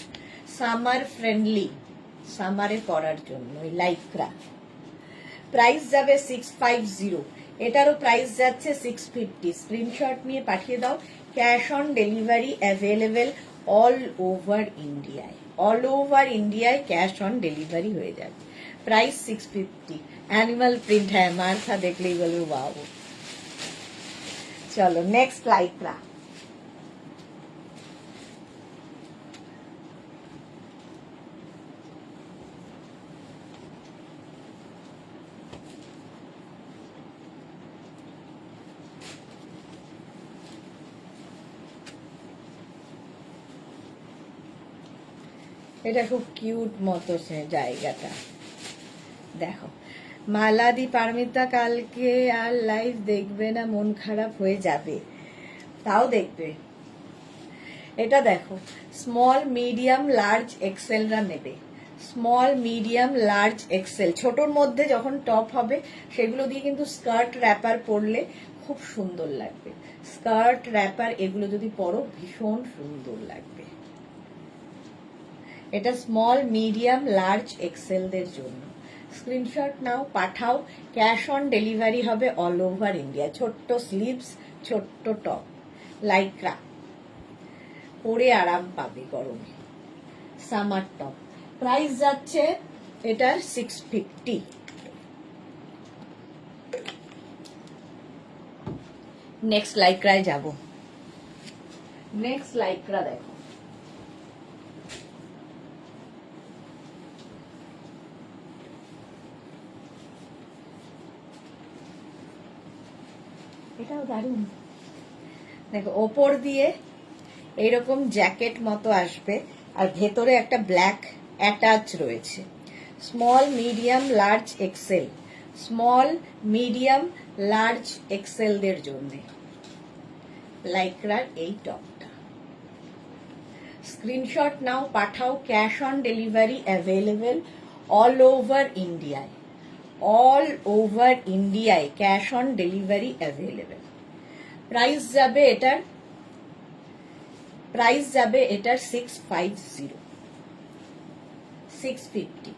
সামার ফ্রেন্ডলি, সামারে পরার জন্য লাইক্রা। প্রাইস যাবে 650, এটারও প্রাইস যাচ্ছে 650। স্ক্রিনশট নিয়ে পাঠিয়ে দাও, cash on delivery available all over ইন্ডিয়ায়। অল ওভার ইন্ডিয়ায় ক্যাশ অন ডেলিভারি হয়ে যাবে। প্রাইস 650। অ্যানিমাল প্রিন্ট, হ্যাঁ মার্থা দেখলেই বলবে ওয়াও। চলো নেক্সট লাইক্রা। এটা খুব কিউট মতো জায়গাটা দেখো। মালাদি পারমিতা কালকে আর লাইভ দেখবে না, মন খারাপ হয়ে যাবে। তাও দেখবে। এটা দেখো, স্মল মিডিয়াম লার্জ এক্সেলরা নেবে। স্মল মিডিয়াম লার্জ এক্সেল, ছোটর মধ্যে যখন টপ হবে সেগুলো দিয়ে কিন্তু স্কার্ট র্যাপার পরলে খুব সুন্দর লাগবে। স্কার্ট র্যাপার এগুলো যদি পরো ভীষণ সুন্দর লাগবে। এটা স্মল মিডিয়াম লার্জ এক্সেলদের জন্য। স্ক্রিনশট নাও, পাঠাও, ক্যাশ অন ডেলিভারি হবে অল ওভার ইন্ডিয়া। ছোট্ট স্লিভস, ছোট্ট টপ, লাইক্রা, পরে আরাম পাবে গরমে, সামার টপ। প্রাইস যাচ্ছে এটার 650। নেক্সট লাইক্রায় যাব। নেক্সট লাইক্রা দেখো, এটাও দারুণ। দেখো ওপর দিয়ে এইরকম জ্যাকেট মতো আসবে, আর ভেতরে একটা ব্ল্যাক অ্যাটাচ রয়েছে। Small medium large XL, small medium large এক্সেলদের জন্য লাইক্রার এই টপটা। স্ক্রিনশট নাও, পাঠাও, cash on delivery available all over ইন্ডিয়ায়। অল ওভার ইন্ডিয়ায় cash on delivery available. Price যাবে এটার 650, 650।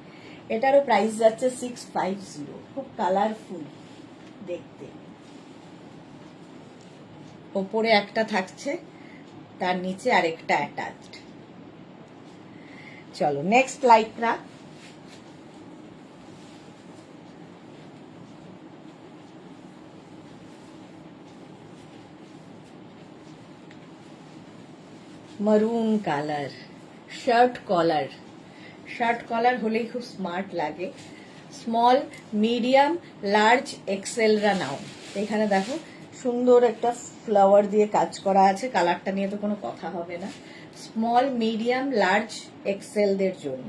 এটারও প্রাইস যাচ্ছে 650। খুব কালারফুল দেখতে। ওপরে একটা থাকছে, তার নিচে আরেকটা অ্যাটাচড। চলো next Lycra. Maroon colour, shirt collar. Shirt collar হলেই খুব স্মার্ট লাগে। স্মল মিডিয়াম লার্জ এক্সেলরা নাও। এখানে দেখো সুন্দর একটা ফ্লাওয়ার দিয়ে কাজ করা আছে, কালারটা নিয়ে তো কোনো কথা হবে না। স্মল মিডিয়াম লার্জ এক্সেলদের জন্য।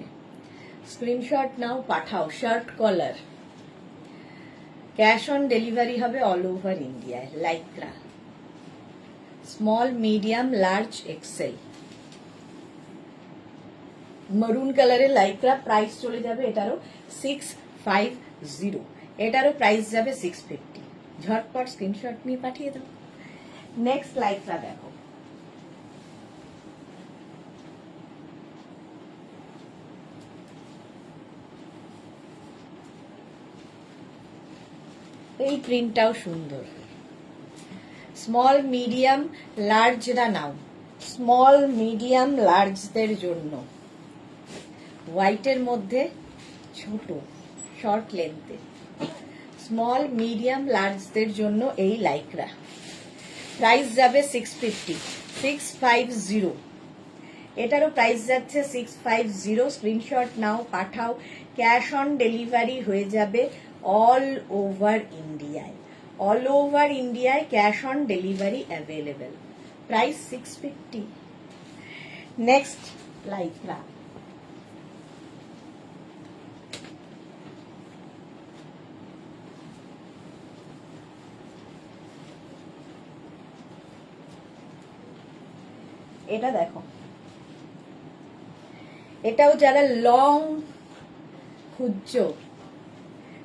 স্ক্রিনশট নাও, পাঠাও, shirt collar. Cash on delivery হবে অল ওভার ইন্ডিয়ায়। Lycra, small medium large XL, maroon কালারের লাইক্রা। প্রাইস চলে যাবে এটারও 650। এটারও প্রাইস যাবে 650। ঝটপট স্ক্রিনশট নিয়ে পাঠিয়ে দাও। নেক্সট লাইক্রা দেখো, এই প্রিন্টটাও সুন্দর। স্মল মিডিয়াম লার্জরা নাও। স্মল মিডিয়াম লার্জদের জন্য হোয়াইটের মধ্যে ছোট, শর্ট লেন্থে। স্মল মিডিয়াম লার্জদের জন্য এই লাইক্রা। প্রাইস যাবে 650, 650। এটারও প্রাইস যাচ্ছে 650। স্ক্রিনশট নাও, পাঠাও। ক্যাশ অন ডেলিভারি হয়ে যাবে অল ওভার ইন্ডিয়ায়। অল ওভার ইন্ডিয়ায় cash on delivery available. Price 650। Next Lycra. এটা দেখো, এটাও যারা লং খুঁজছো,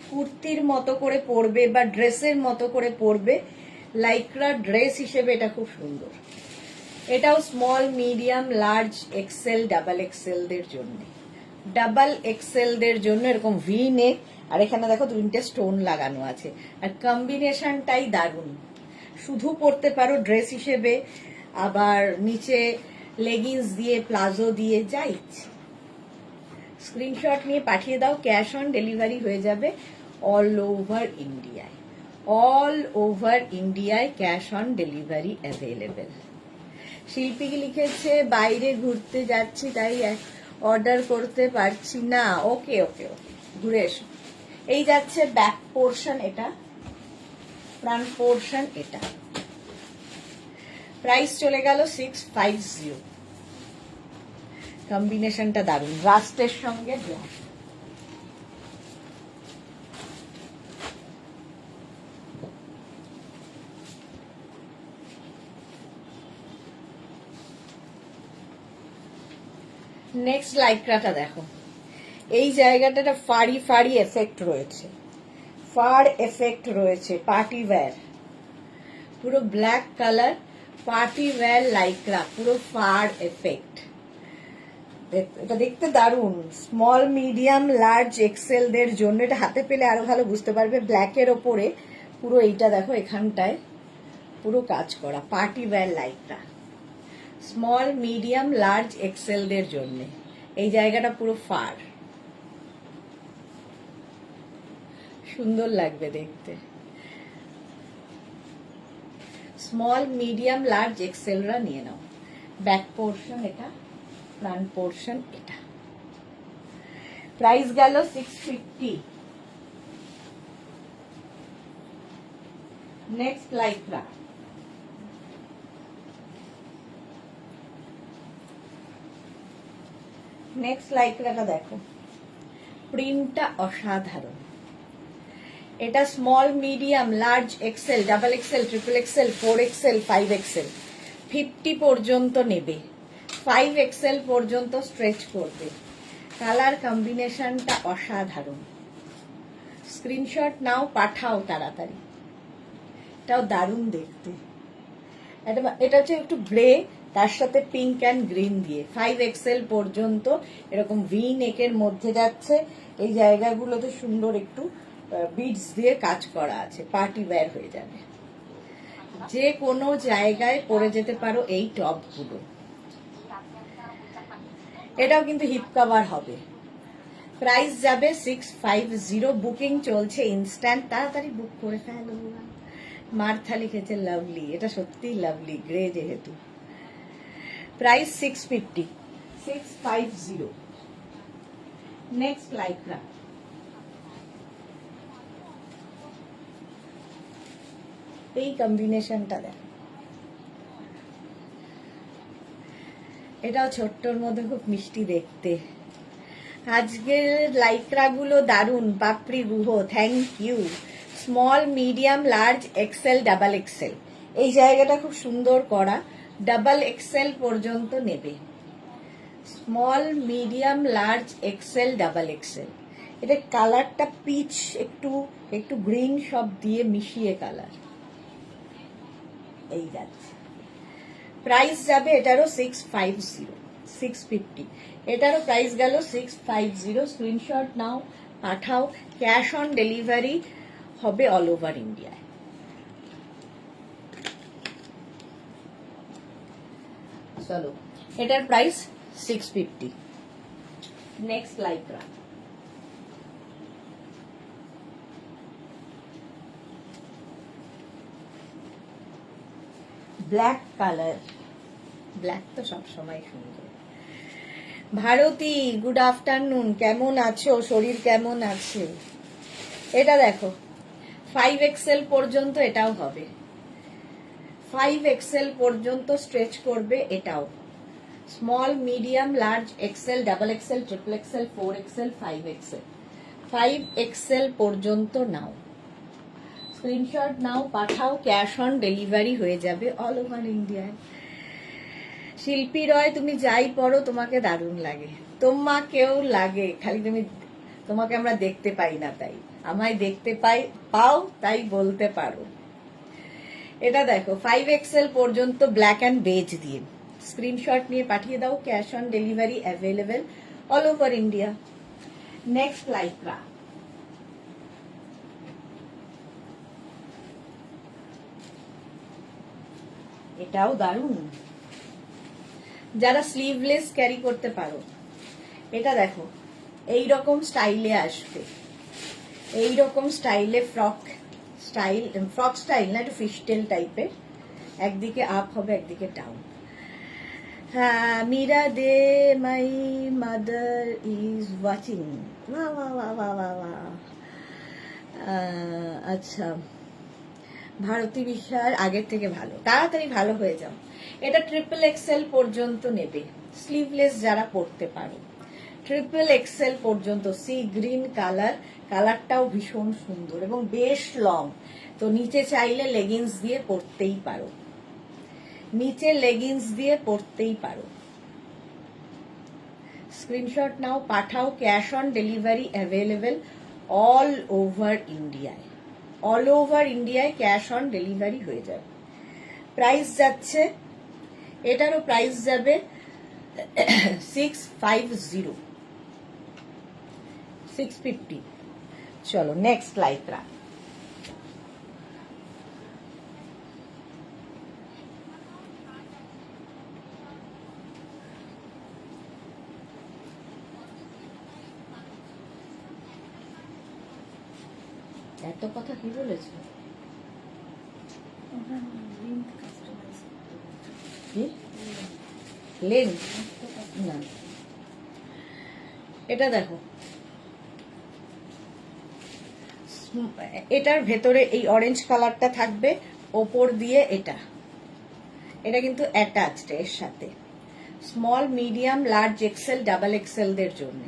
কুর্তির মতো করে পরবে বা ড্রেসের মতো করে পরবে, লাইক্রা ড্রেস হিসেবে এটা খুব সুন্দর। এটাও small medium large XL double XL দের জন্য। ডাবল এক্সেল দের জন্য এরকম ভি নেক, আর এখানে দেখো 3টে স্টোন লাগানো আছে। আর কম্বিনেশনটাই দারুণ। শুধু পরতে পারো ড্রেস হিসেবে, আবার নিচে লেগিংস দিয়ে, প্লাজো দিয়ে, যা ইচ্ছে। স্ক্রিনশট নিয়ে পাঠিয়ে দাও, ক্যাশ অন ডেলিভারি হয়ে যাবে অল ওভার ইন্ডিয়ায়। অল ওভার ইন্ডিয়ায় ক্যাশ অন ডেলিভারি অ্যাভেলেবেল। শিল্পী লিখেছে বাইরে ঘুরতে যাচ্ছি তাই অর্ডার করতে পারছি না। ওকে ওকে ওকে, ঘুরে এসো। এই যাচ্ছে ব্যাক পোর্শন, এটা ফ্রন্ট পোর্শন। এটা প্রাইস চলে গেল 650। কম্বিনেশনটা দারুণ, রাস্টের সঙ্গে ব্ল্যাক। নেক্সট লাইক্রাটা দেখো, এই জায়গাটা ফাড়ি ফাড়ি এফেক্ট রয়েছে, ফাড় এফেক্ট রয়েছে। পার্টি ওয়্যার, পুরো black colour, party wear Lycra, পুরো ফাড় এফেক্ট। এটা দেখতে দারুণ। স্মল মিডিয়াম লার্জ এক্সেল দের জন্য এটা হাতে পেলে আরো ভালো বুঝতে পারবে। ব্ল্যাকের ওপরে পুরো এইটা দেখো, এখানটায় পুরো কাজ করা। Party wear Lycra, small medium large XL দের জন্য। এই জায়গাটা পুরো ফাড়, সুন্দর লাগবে দেখতে। স্মল মিডিয়াম লার্জ এক্সেলরা নিয়ে নাও। ব্যাক পোর্শন এটা, ফ্রন্ট পোর্শন এটা। প্রাইস গেল 650। Next Lycra. নেক্সট লাইক্রাটা দেখো, প্রিন্টটা অসাধারণ। এটা small medium large XL double XL triple XL 4 XL 5 XL 50 পর্যন্ত নেবে, 5 এক্সেল পর্যন্ত স্ট্রেচ করবে। কালার কম্বিনেশনটা অসাধারণ। স্ক্রিনশট নাও, পাঠাও তাড়াতাড়ি। এটাও দারুণ দেখতে। এটা হচ্ছে একটু গ্রে, তার সাথে পিঙ্ক অ্যান্ড গ্রিন দিয়ে। 5 এক্সেল পর্যন্ত এরকম ভি নেকের মধ্যে যাচ্ছে। এই জায়গাগুলোতে সুন্দর একটু বিডস দিয়ে কাজ করা আছে। পার্টি ওয়্যার হয়ে যাবে, যে কোনো জায়গায় পরে যেতে পারো এই টপগুলো। এটাও কিন্তু হিপ কভার হবে। প্রাইস যাবে 650। বুকিং চলছে ইনস্ট্যান্ট, তাড়াতাড়ি বুক করে ফেলো। মার্থা লিখেছে লাভলি, এটা সত্যিই লাভলি, গ্রে যেহেতু। প্রাইস 650, 650। Next Lycra. এই কম্বিনেশনটা দেখ, এটাও ছোট্টর মধ্যে খুব মিষ্টি দেখতে। আজকের লাইক্রা গুলো দারুন। Papri Guha, thank you. Small medium large XL double XL, এই জায়গাটা খুব সুন্দর করা। ডাবল এক্সেল পর্যন্ত নেবে। Small medium large XL double XL. এটা কালারটা পিচ, একটু একটু গ্রিন সব দিয়ে মিশিয়ে কালার। এই যাচ্ছে। প্রাইস যাবে এটারও 650, 650। এটারও প্রাইস গেল 650। স্ক্রিনশট নাও, পাঠাও। ক্যাশ অন ডেলিভারি হবে অল ওভার ইন্ডিয়ায়। চলো, এটার price 650। Next Lycra. Black colour, black তো সবসময় সুন্দর। ভারতী, গুড আফটারনুন, কেমন আছো? শরীর কেমন আছে? এটা দেখো 5XL পর্যন্ত এটাও হবে, 5XL পর্যন্ত স্ট্রেচ করবে এটাও। Small, medium, large, XL, double XL, triple XL, 4XL, 5XL, 5XL পর্যন্ত নাও। স্ক্রিনশট নাও, পাঠাও, ক্যাশ অন ডেলিভারি হয়ে যাবে অল ওভার ইন্ডিয়ায়। শিল্পী রয়, তুমি যাই পড়ো তোমাকে দারুণ লাগে। তোমাকেও লাগে, খালি তোমাকে আমরা দেখতে পাই না, তাই আমায় দেখতে পাও তাই বলতে পারো। এটা দেখো 5XL পর্যন্ত ব্ল্যাক অ্যান্ড বেজ দিয়ে। স্ক্রিনশট নিয়ে পাঠিয়ে দাও, cash on delivery available all over India. Next Lycra, এটাও দারুণ, যারা স্লিভলেস ক্যারি করতে পারো। এটা দেখো এই রকম স্টাইলে আসবে, এই রকম স্টাইলে ফ্রক স্টাইল না, একটু ফিশটেল টাইপের, একদিকে আপ হবে একদিকে ডাউন। হ্যাঁ, মীরা দে মাই মাদার ইজ ওয়াচিং, বাহ বাহ বাহ বাহ বাহ বাহ। আচ্ছা, ভারতী বিশ্বাস আগের থেকে ভালো, তাড়াতাড়ি ভালো হয়ে যাও। এটা XXL পর্যন্ত নেবে, স্লিভলেস যারা পরতে পারো, XXL পর্যন্ত। সি গ্রিন কালার, কালারটাও ভীষণ সুন্দর এবং বেশ লং, তো নিচে চাইলে লেগিংস দিয়ে পরতেই পারো, নিচে লেগিংস দিয়ে পরতেই পারো। স্ক্রিনশট নাও, পাঠাও, cash on delivery available all over ইন্ডিয়ায়, অল ওভার ইন্ডিয়ায় ক্যাশ অন ডেলিভারি হয়ে যাবে। প্রাইস যাচ্ছে, এটারও প্রাইস যাবে 650, 650। চলো নেক্সট লাইক্রা, এত কথা কি বলেছো? লেন না, এটা দেখো এটার ভেতরে এই অরেঞ্জ কালারটা থাকবে, ওপর দিয়ে এটা কিন্তু অ্যাটাচড এর সাথে। Small, medium, large, XL, double XL দের জন্য,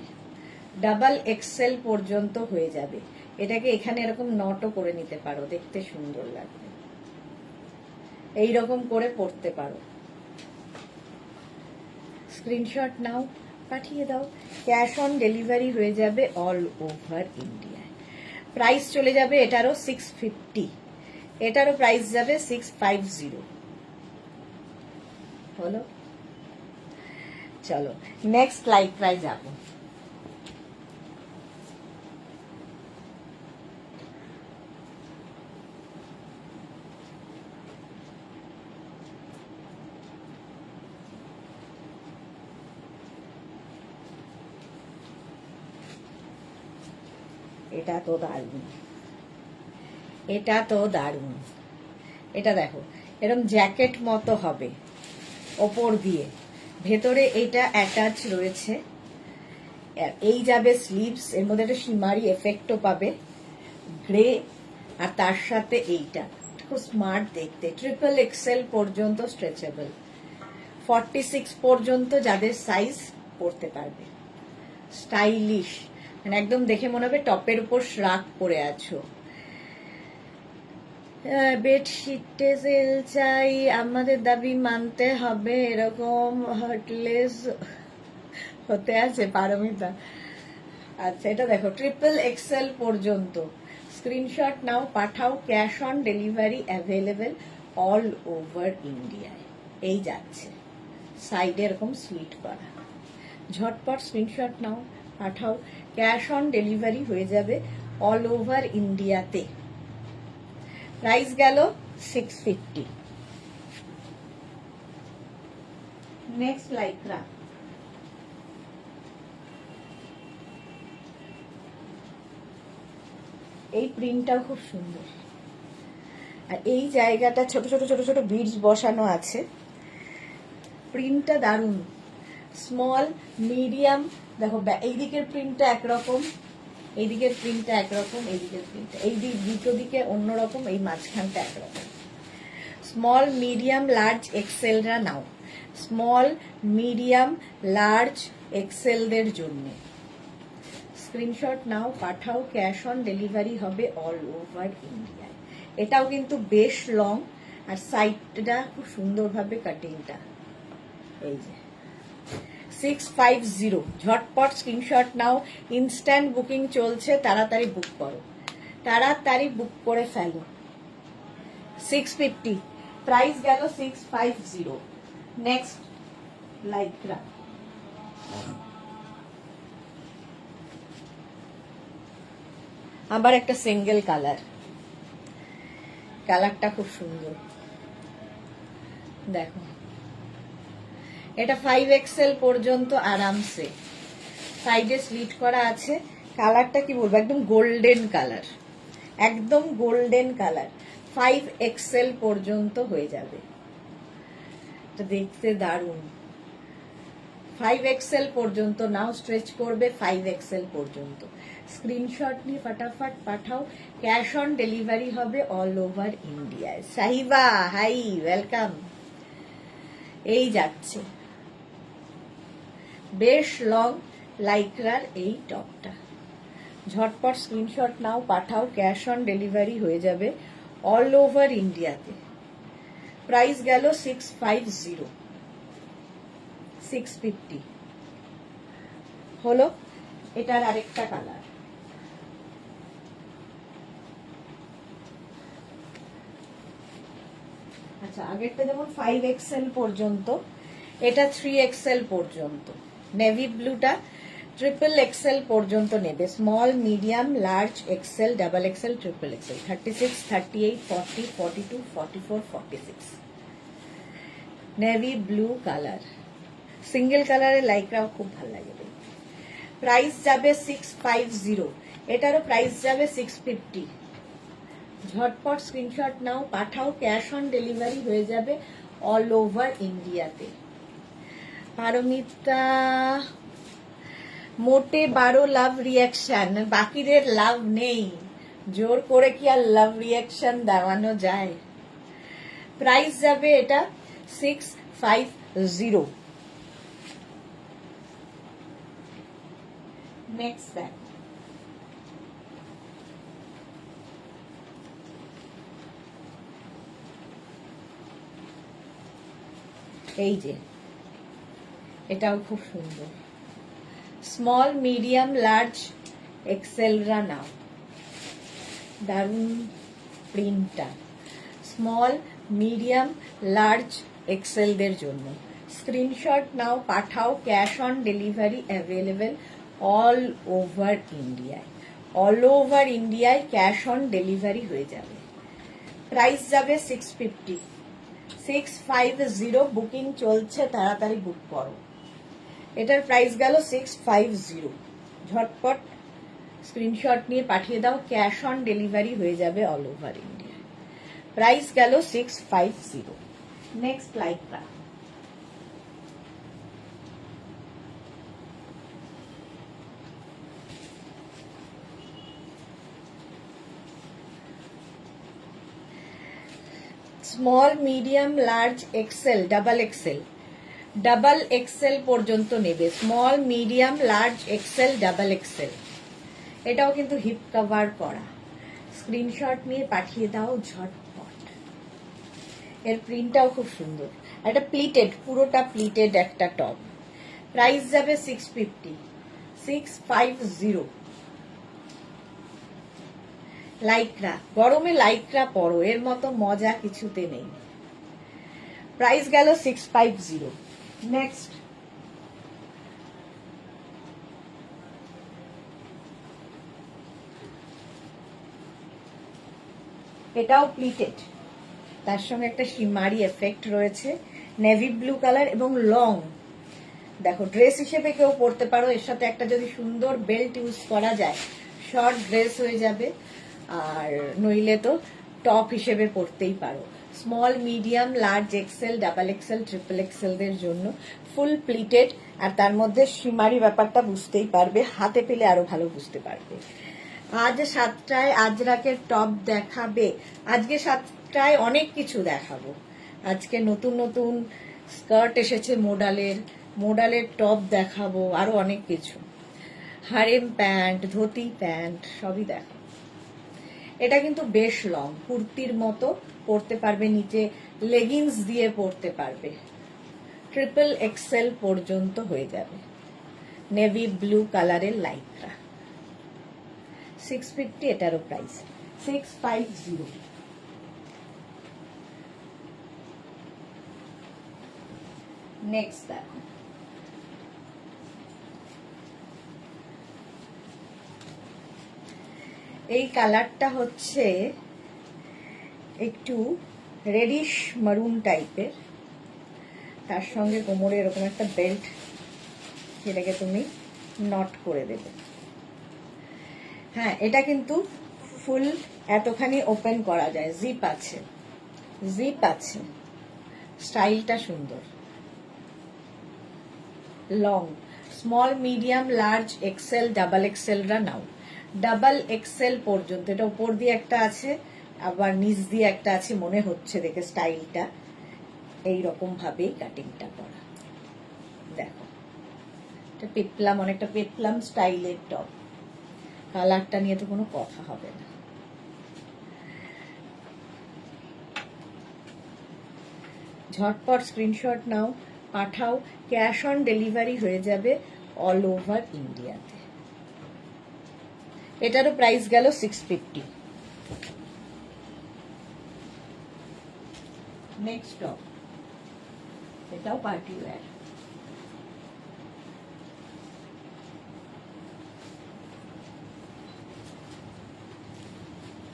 ডাবল এক্সেল পর্যন্ত হয়ে যাবে। এটাকে এখানে এরকম নটও করে নিতে পারো, দেখতে সুন্দর লাগবে, এইরকম করে পরতে পারো। স্ক্রিনশট নাও, পাঠিয়ে দাও, ক্যাশ অন ডেলিভারি হয়ে যাবে অল ওভার ইন্ডিয়ায়। প্রাইস চলে যাবে এটারও 650, এটারও প্রাইস যাবে 650। হলো, চলো নেক্সট লাইক্রায় যাব। এটা তো দারুণ, এটা তো দারুণ। এটা দেখো এরকম জ্যাকেট মতো হবে, ওপর দিয়ে ভেতরে এটা অ্যাটাচ রয়েছে, এই যাবে স্লিভস, এর মধ্যে একটা সীমারি এফেক্টও পাবে, গ্রে, আর তার সাথে এইটা খুব স্মার্ট দেখতে। XXL পর্যন্ত স্ট্রেচেবল, 46 পর্যন্ত যাদের সাইজ পরতে পারবে, স্টাইলিশ, মানে একদম দেখে মনে হবে টপের উপর শ্রাক পরে আছো। বেডশিটে সেল চাই, আমাদের দাবি মানতে হবে, এরকম হার্টলেস হতে আছে পারমিতা। আচ্ছা, এটা দেখো XXL পর্যন্ত। স্ক্রিনশট নাও, পাঠাও, cash on delivery available all over ইন্ডিয়ায়। এই যাচ্ছে সাইডে এরকম স্লিট করা, ঝটপট স্ক্রিনশট নাও, পাঠাও, ক্যাশ অন ডেলিভারি হয়ে যাবে অল ওভার ইন্ডিয়াতে। প্রাইস গেল 650। নেক্সট লাইক্রা, এই প্রিন্টটাও খুব সুন্দর, আর এই জায়গাটা ছোট ছোট ছোট ছোট বিডস বসানো আছে। প্রিন্টটা দারুণ, স্মল মিডিয়াম। দেখো এই দিকের প্রিন্টটা একরকম, এই দিকের প্রিন্টটা একরকম, এই দিকের প্রিন্টটা এই দুটো দিকে অন্যরকম, এই মাঝখানটা একরকম। স্মল মিডিয়াম লার্জ এক্সেলরা নাও, স্মল মিডিয়াম লার্জ এক্সেলদের জন্য স্ক্রিনশট নাও, পাঠাও, ক্যাশ অন ডেলিভারি হবে অল ওভার ইন্ডিয়ায়। এটাও কিন্তু বেশ লং, আর সাইডটা খুব সুন্দরভাবে কাটিংটা। এই যে 650, ঝটপট স্ক্রিনশট নাও, ইনস্ট্যান্ট বুকিং চলছে, তাড়াতাড়ি বুক করো, তাড়াতাড়ি বুক করে ফেলো। 650, প্রাইস গেল 650। নেক্সট লাইক্রা, আবার একটা সিঙ্গেল কালার, কালারটা খুব সুন্দর। দেখো এটা 5XL পর্যন্ত আরামসে, সাইডে স্লিট করা আছে। কালারটা কি বলবো, একদম গোল্ডেন কালার, একদম গোল্ডেন কালার। 5XL পর্যন্ত হয়ে যাবে, এটা দেখতে দারুণ। 5XL পর্যন্ত নাও, স্ট্রেচ করবে 5XL পর্যন্ত। স্ক্রিনশট নিয়ে ফটাফট পাঠাও, ক্যাশ অন ডেলিভারি হবে অল ওভার ইন্ডিয়ায়। Sahiba hi, welcome. এই যাচ্ছে বেশ লং লাইক্রার এই টপটা, ঝটপট স্ক্রিনশট নাও, পাঠাও, ক্যাশ অন ডেলিভারি হয়ে যাবে অল ওভার ইন্ডিয়াতে। প্রাইস গেল 650, 650 হলো। এটার আরেকটা কালার, আচ্ছা আগেরটা যেমন 5XL পর্যন্ত, এটা 3XL পর্যন্ত। নেভি ব্লুটা XXL পর্যন্ত নেবে, small medium large XL double Excel XXL, 36, 38, 40, 42, 44, 46। Navy blue colour, single কালারের লাইকরাও খুব ভালো লাগে। প্রাইস যাবে 650, এটারও প্রাইস যাবে 650। ঝটপট স্ক্রিনশট নাও, পাঠাও, ক্যাশ অন ডেলিভারি হয়ে যাবে অল ওভার ইন্ডিয়াতে। পারমিতা মোটে 12 লাভ রিয়াকশন, বাকিদের লাভ নেই, জোর করে কি আর লাভ রিয়াকশন দেওয়ানো যায়। প্রাইস যাবে এটা 650। নেক্সট দেখ, এই যে এটাও খুব সুন্দর, স্মল মিডিয়াম লার্জ এক্সেলরা নাও, দারুণ প্রিন্টটা। স্মল মিডিয়াম লার্জ এক্সেলদের জন্য স্ক্রিনশট নাও, পাঠাও, cash on delivery available all over ইন্ডিয়ায়। অল ওভার ইন্ডিয়ায় ক্যাশ অন ডেলিভারি হয়ে যাবে। প্রাইস যাবে 650, 650 বুকিং চলছে, তাড়াতাড়ি বুক করো। এটার প্রাইস গেল 650, ঝটপট স্ক্রিনশট নিয়ে পাঠিয়ে দাও, ক্যাশ অন ডেলিভারি হয়ে যাবে অল ওভার ইন্ডিয়া। প্রাইস গেল 650। Next Lycra, small medium large XL double XL পর্যন্ত নেবে, small medium large XL double XL. এটাও কিন্তু হিপ কভার করা, স্ক্রিনশট নিয়ে পাঠিয়ে দাও ঝটপট। এর প্রিন্টটাও খুব সুন্দর, এটা প্লিটেড, পুরোটা প্লিটেড একটা টপ। প্রাইস যাবে 650, 650। লাইক্রা, গরমে লাইক্রা পরো, এর মতো মজা কিছুতে নেই। প্রাইস গেল 650। নেক্সট, এটাও প্লিটেড, তার সঙ্গে একটা শিমারি এফেক্ট রয়েছে, নেভি ব্লু কালার এবং লং। দেখো ড্রেস হিসেবে কেউ পরতে পারো, এর সাথে একটা যদি সুন্দর বেল্ট ইউজ করা যায় শর্ট ড্রেস হয়ে যাবে, আর নইলে তো টপ হিসেবে পরতেই পারো। Small, medium, large XL, double XL, triple এক্সেলদের জন্য ফুল প্লিটেড, আর তার মধ্যে সীমারি ব্যাপারটা বুঝতেই পারবে, হাতে পেলে আরো ভালো বুঝতে পারবে। আজ 7টায় আজরাকের টপ দেখাবে, আজকে 7টায় অনেক কিছু দেখাবো। আজকে নতুন নতুন স্কার্ট এসেছে মোডালের টপ দেখাবো, আরো অনেক কিছু, হারেম প্যান্ট, ধুতি প্যান্ট সবই দেখাবো। এটা কিন্তু বেশ লং, কুর্তির মতো পরতে পারবে, নিচে লেগিংস দিয়ে পরতে পারবে, ট্রিপল এক্সেল পর্যন্ত হয়ে যাবে। নেভি ব্লু কালারের লাইক্রা, 650, এটারও প্রাইস 650। নেক্সট দেখো, এই কালারটা হচ্ছে একটু রেডিশ মারুন টাইপের, তার সঙ্গে কোমরে এরকম একটা বেল্ট, যেটাকে তুমি নট করে দেবে। হ্যাঁ, এটা কিন্তু ফুল এতখানি ওপেন করা যায়, জিপ আছে, স্টাইলটা সুন্দর। Long, small, medium, large, XL, double এক্সেলরা নাও, ডাবল এক্সেল পর্যন্ত। এটা উপর দিয়ে একটা আছে, আবার নিচ দিয়ে একটা আছে, মনে হচ্ছে দেখে স্টাইলটা এইরকম ভাবেই কাটিংটা করা। দেখো, এটা পেপলাম, অনেকটা পেপলাম স্টাইলের টপ। কালারটা নিয়ে তো কোনো কথা হবে না। ঝটপট স্ক্রিনশট নাও, পাঠাও, ক্যাশ অন ডেলিভারি হয়ে যাবে অল ওভার ইন্ডিয়াতে। এটারও প্রাইস গেল 650। নেক্সট টপ, এটাও পার্টি ওয়্যার,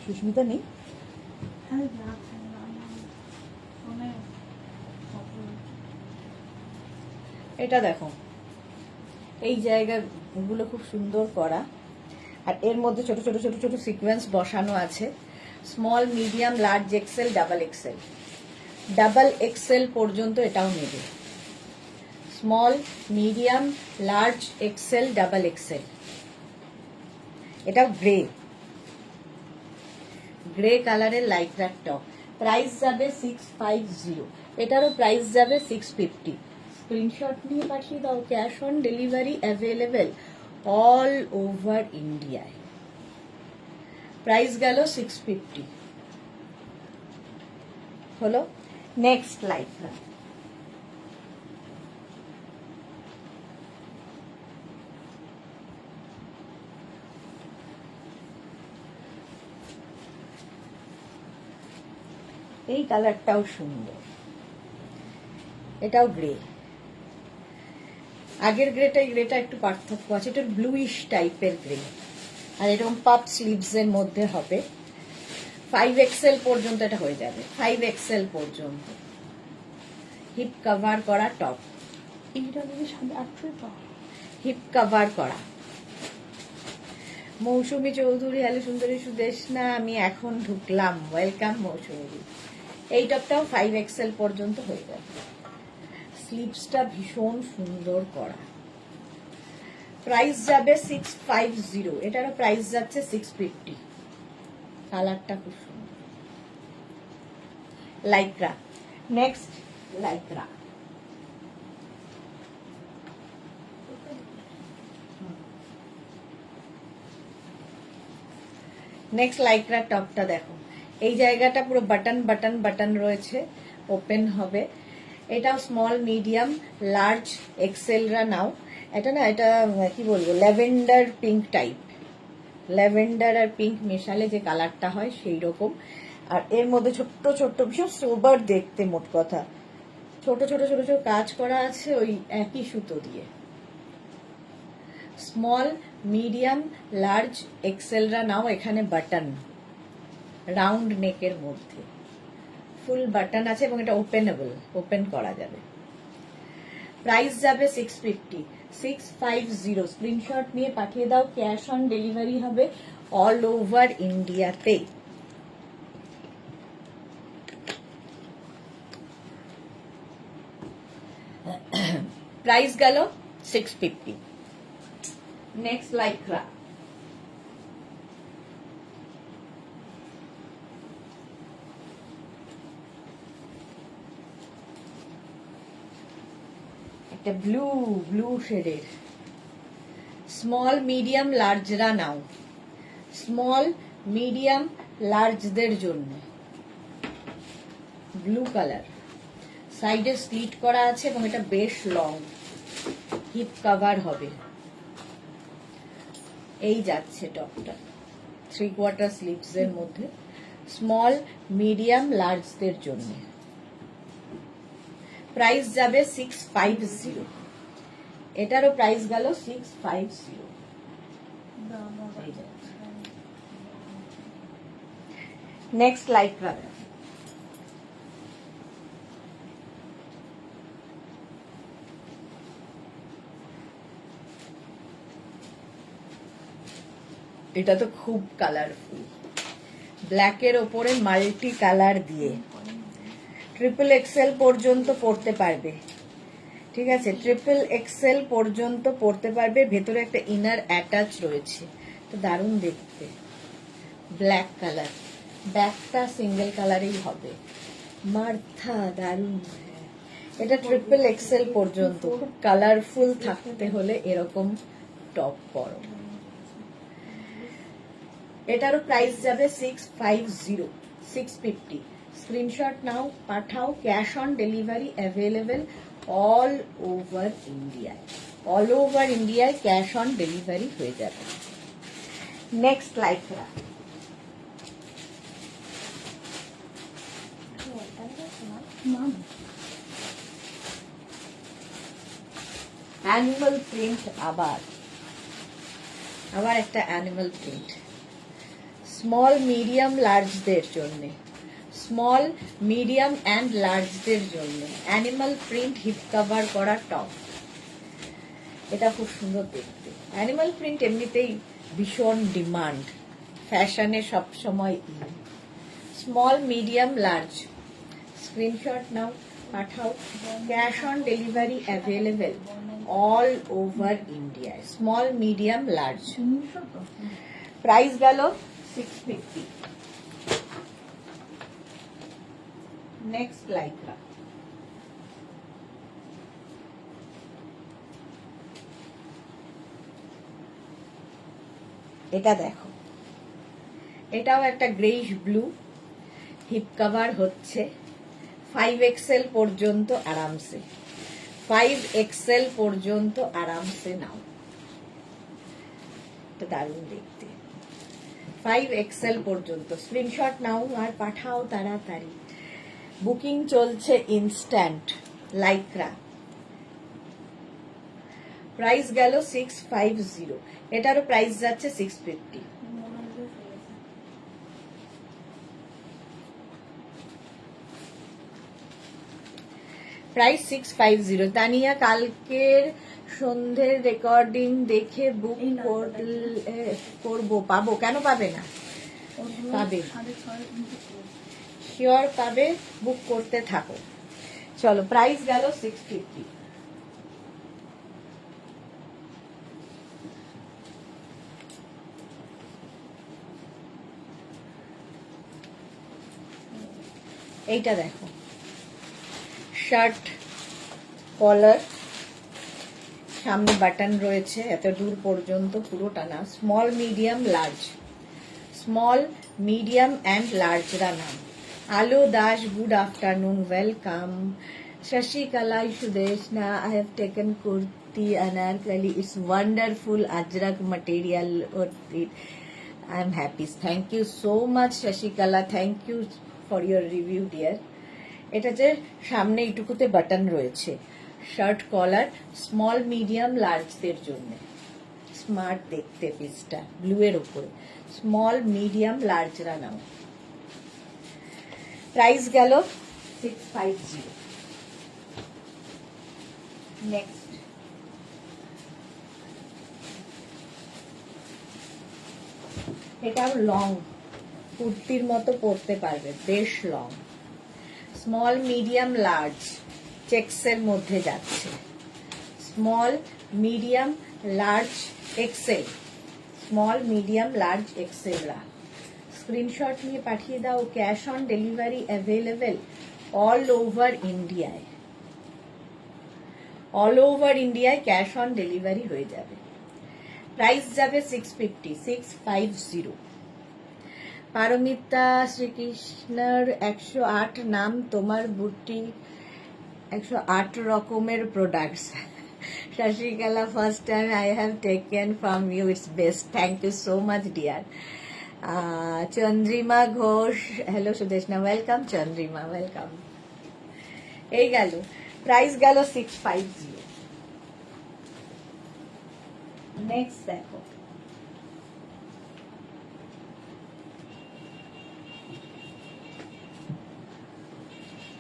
সুস্মিতা নেই, এটা দেখো, এই জায়গাগুলো খুব সুন্দর করা, আর এর মধ্যে ছোট ছোট ছোট ছোট সিকোয়েন্স বসানো আছে। Small, medium, large XL, double XL পর্যন্ত এটাও নেবে। Small, medium, large XL, double XL. এটাও গ্রে কালারের লাইক্রা টপ, প্রাইস যাবে 650। এটারও প্রাইস যাবে 650। স্ক্রিনশট নিয়ে পাঠিয়ে দাও, cash on delivery available all over ইন্ডিয়ায়। প্রাইস গেল 650 হলো। নেক্সট লাইক্রা, এই কালারটাও সুন্দর, এটাও গ্রে। আগের গ্রেটা একটু পার্থক্য আছে, এটা ব্লুইশ টাইপের গ্রে, আর এরকম পাপ স্লিভস এর মধ্যে হবে। 5 এক্সেল পর্যন্ত এটা হয়ে যাবে, 5 এক্সেল পর্যন্ত। হিপ কভার করা টপ, এইটা যদি 800 পাও, হিপ কভার করা। মৌসুমী চৌধুরী, হ্যালো সুন্দরী সুদেশনা, আমি এখন ঢুকলাম, ওয়েলকাম মৌসুমী। এই টপটাও 5 এক্সেল পর্যন্ত হয়ে যাবে। স্লিভসটা ভীষণ সুন্দর করা, প্রাইস যাবে 650। এটারও প্রাইস যাচ্ছে 650। কালারটা খুব সুন্দর, Lycra. Next Lycra, next Lycra টপটা দেখো, এই জায়গাটা পুরো বাটন রয়েছে, ওপেন হবে। এটাও স্মল, মিডিয়াম, লার্জ এক্সেলরা নাও। এটা কি বলবো, ল্যাভেন্ডার পিঙ্ক টাইপ, ল্যাভেন্ডার আর পিঙ্ক মেশালে যে কালারটা হয় সেই রকম। আর এর মধ্যে ছোট্ট ছোট্ট ভীষণ সোবার দেখতে, মোট কথা ছোট ছোট ছোট ছোট কাজ করা আছে ওই একই সুতো দিয়ে। স্মল, মিডিয়াম, লার্জ এক্সেলরা নাও। এখানে বাটন, রাউন্ড নেকের মধ্যে ফুল বাটন আছে, এবং এটা ওপেন করা যাবে। প্রাইস যাবে 650। স্ক্রিনশট নিয়ে পাঠিয়ে দাও, ক্যাশ অন ডেলিভারি হবে অল ওভার ইন্ডিয়াতে। প্রাইস গেল 650। নেক্সট লাইক্রা, একটা ব্লু শেডের স্মল মিডিয়াম লার্জরা নাও, স্মল মিডিয়াম লার্জদের জন্য ব্লু কালার, সাইডে স্লিট করা আছে এবং এটা বেশ লং, হিপ কভার হবে। এই যাচ্ছে টপটা 3/4 স্লিভস এর মধ্যে, স্মল মিডিয়াম লার্জদের জন্য। প্রাইস যাবে 650, এটারও প্রাইস গেল 650। নেক্সট লাইক্রা, এটা তো খুব কালারফুল, ব্ল্যাকের ওপরে মাল্টি কালার দিয়ে, ট্রিপল এক্সেল পর্যন্ত পড়তে পারবে, ঠিক আছে, ট্রিপল এক্সেল পর্যন্ত পড়তে পারবে। ভেতরে একটা ইনার অ্যাটাচ রয়েছে, তো দারুণ দেখতে, ব্ল্যাক কালার, ব্যাকটা সিঙ্গেল কালারেই হবে, মার্থা দারুণ। এটা ট্রিপল এক্সেল পর্যন্ত, খুব কালারফুল থাকতে হলে এরকম টপ পরো। এটারও প্রাইস যাবে 650। স্ক্রিনশট নাও, পাঠাও, cash on delivery available all over ইন্ডিয়ায়, অল ওভার ইন্ডিয়ায় ক্যাশ অন ডেলিভারি হয়ে যাবে। নেক্সট লাইক্রা, অ্যানিমাল প্রিন্ট, আবার একটা অ্যানিমাল প্রিন্ট, স্মল মিডিয়াম লার্জদের জন্য, স্মল মিডিয়াম অ্যান্ড লার্জদের জন্য অ্যানিমাল প্রিন্ট হিপ কভার করা টপ। এটা খুব সুন্দর দেখতে, অ্যানিমাল প্রিন্ট এমনিতেই ভীষণ ডিমান্ড, ফ্যাশনে সবসময়। স্মল মিডিয়াম লার্জ, স্ক্রিনশট নাও, পাঠাও, cash on delivery available all over ইন্ডিয়ায়, স্মল মিডিয়াম লার্জ। প্রাইস গেল 650। নেক্সট লাইক্রা, এটা দেখো, এটাও একটা গ্রেইশ ব্লু, হিপ কভার হচ্ছে 5XL পর্যন্ত আরামসে, 5XL পর্যন্ত আরামসে নাও, তো দারুণ দেখতে, 5XL পর্যন্ত। স্ক্রিনশট নাও আর পাঠাও তাড়াতাড়ি, বুকিং চলছে ইনস্ট্যান্ট। লাইক্রা, প্রাইস গেল 650, এটারও প্রাইস যাচ্ছে 650। প্রাইস 650। তানিয়া, কালকের সন্ধ্যের রেকর্ডিং দেখে বুক করবো, পাবো কেন পাবে না, পাবে, শিওর পাবে, বুক করতে থাকো। চলো, প্রাইস গেল 650। এইটা দেখো, শার্ট কলার, সামনে বাটন রয়েছে এত দূর পর্যন্ত পুরোটা না, small medium large, small medium and লার্জরা নাম। Alo Das, good afternoon, welcome. Shashikala Sudeshna, I have taken kurti anarkali, it's wonderful ajrak material. I am happy, thank you so much Shashikala, thank you for your review dear. এটা যে সামনে এইটুকুতে button রয়েছে, shirt কলার, small medium লার্জদের জন্য, smart দেখতে পিসটা, blue এর উপরে, স্মল মিডিয়াম লার্জরা নাও। প্রাইস গেল 650। নেক্সট, এটাও লং, কুর্তির মতো পরতে পারবে, বেশ লং, স্মল মিডিয়াম লার্জ, চেক্সের মধ্যে যাচ্ছে, small medium large XL, small medium large এক্সেলরা স্ক্রিনশট নিয়ে পাঠিয়ে দাও। Cash on delivery available all over ইন্ডিয়ায়, অল ওভার ইন্ডিয়ায় ক্যাশ অন ডেলিভারি হয়ে যাবে। প্রাইস যাবে 650, 650। পারমিতা শ্রীকৃষ্ণর 108 নাম তোমার বুটি, 108 রকমের products. Shashikala, first time I have taken from you, it's best. Thank you so much, dear. Chandrima Ghosh, hello Sudeshna, welcome Chandrima, welcome. এই গেল, প্রাইস গেল 650। নেক্সট দেখো,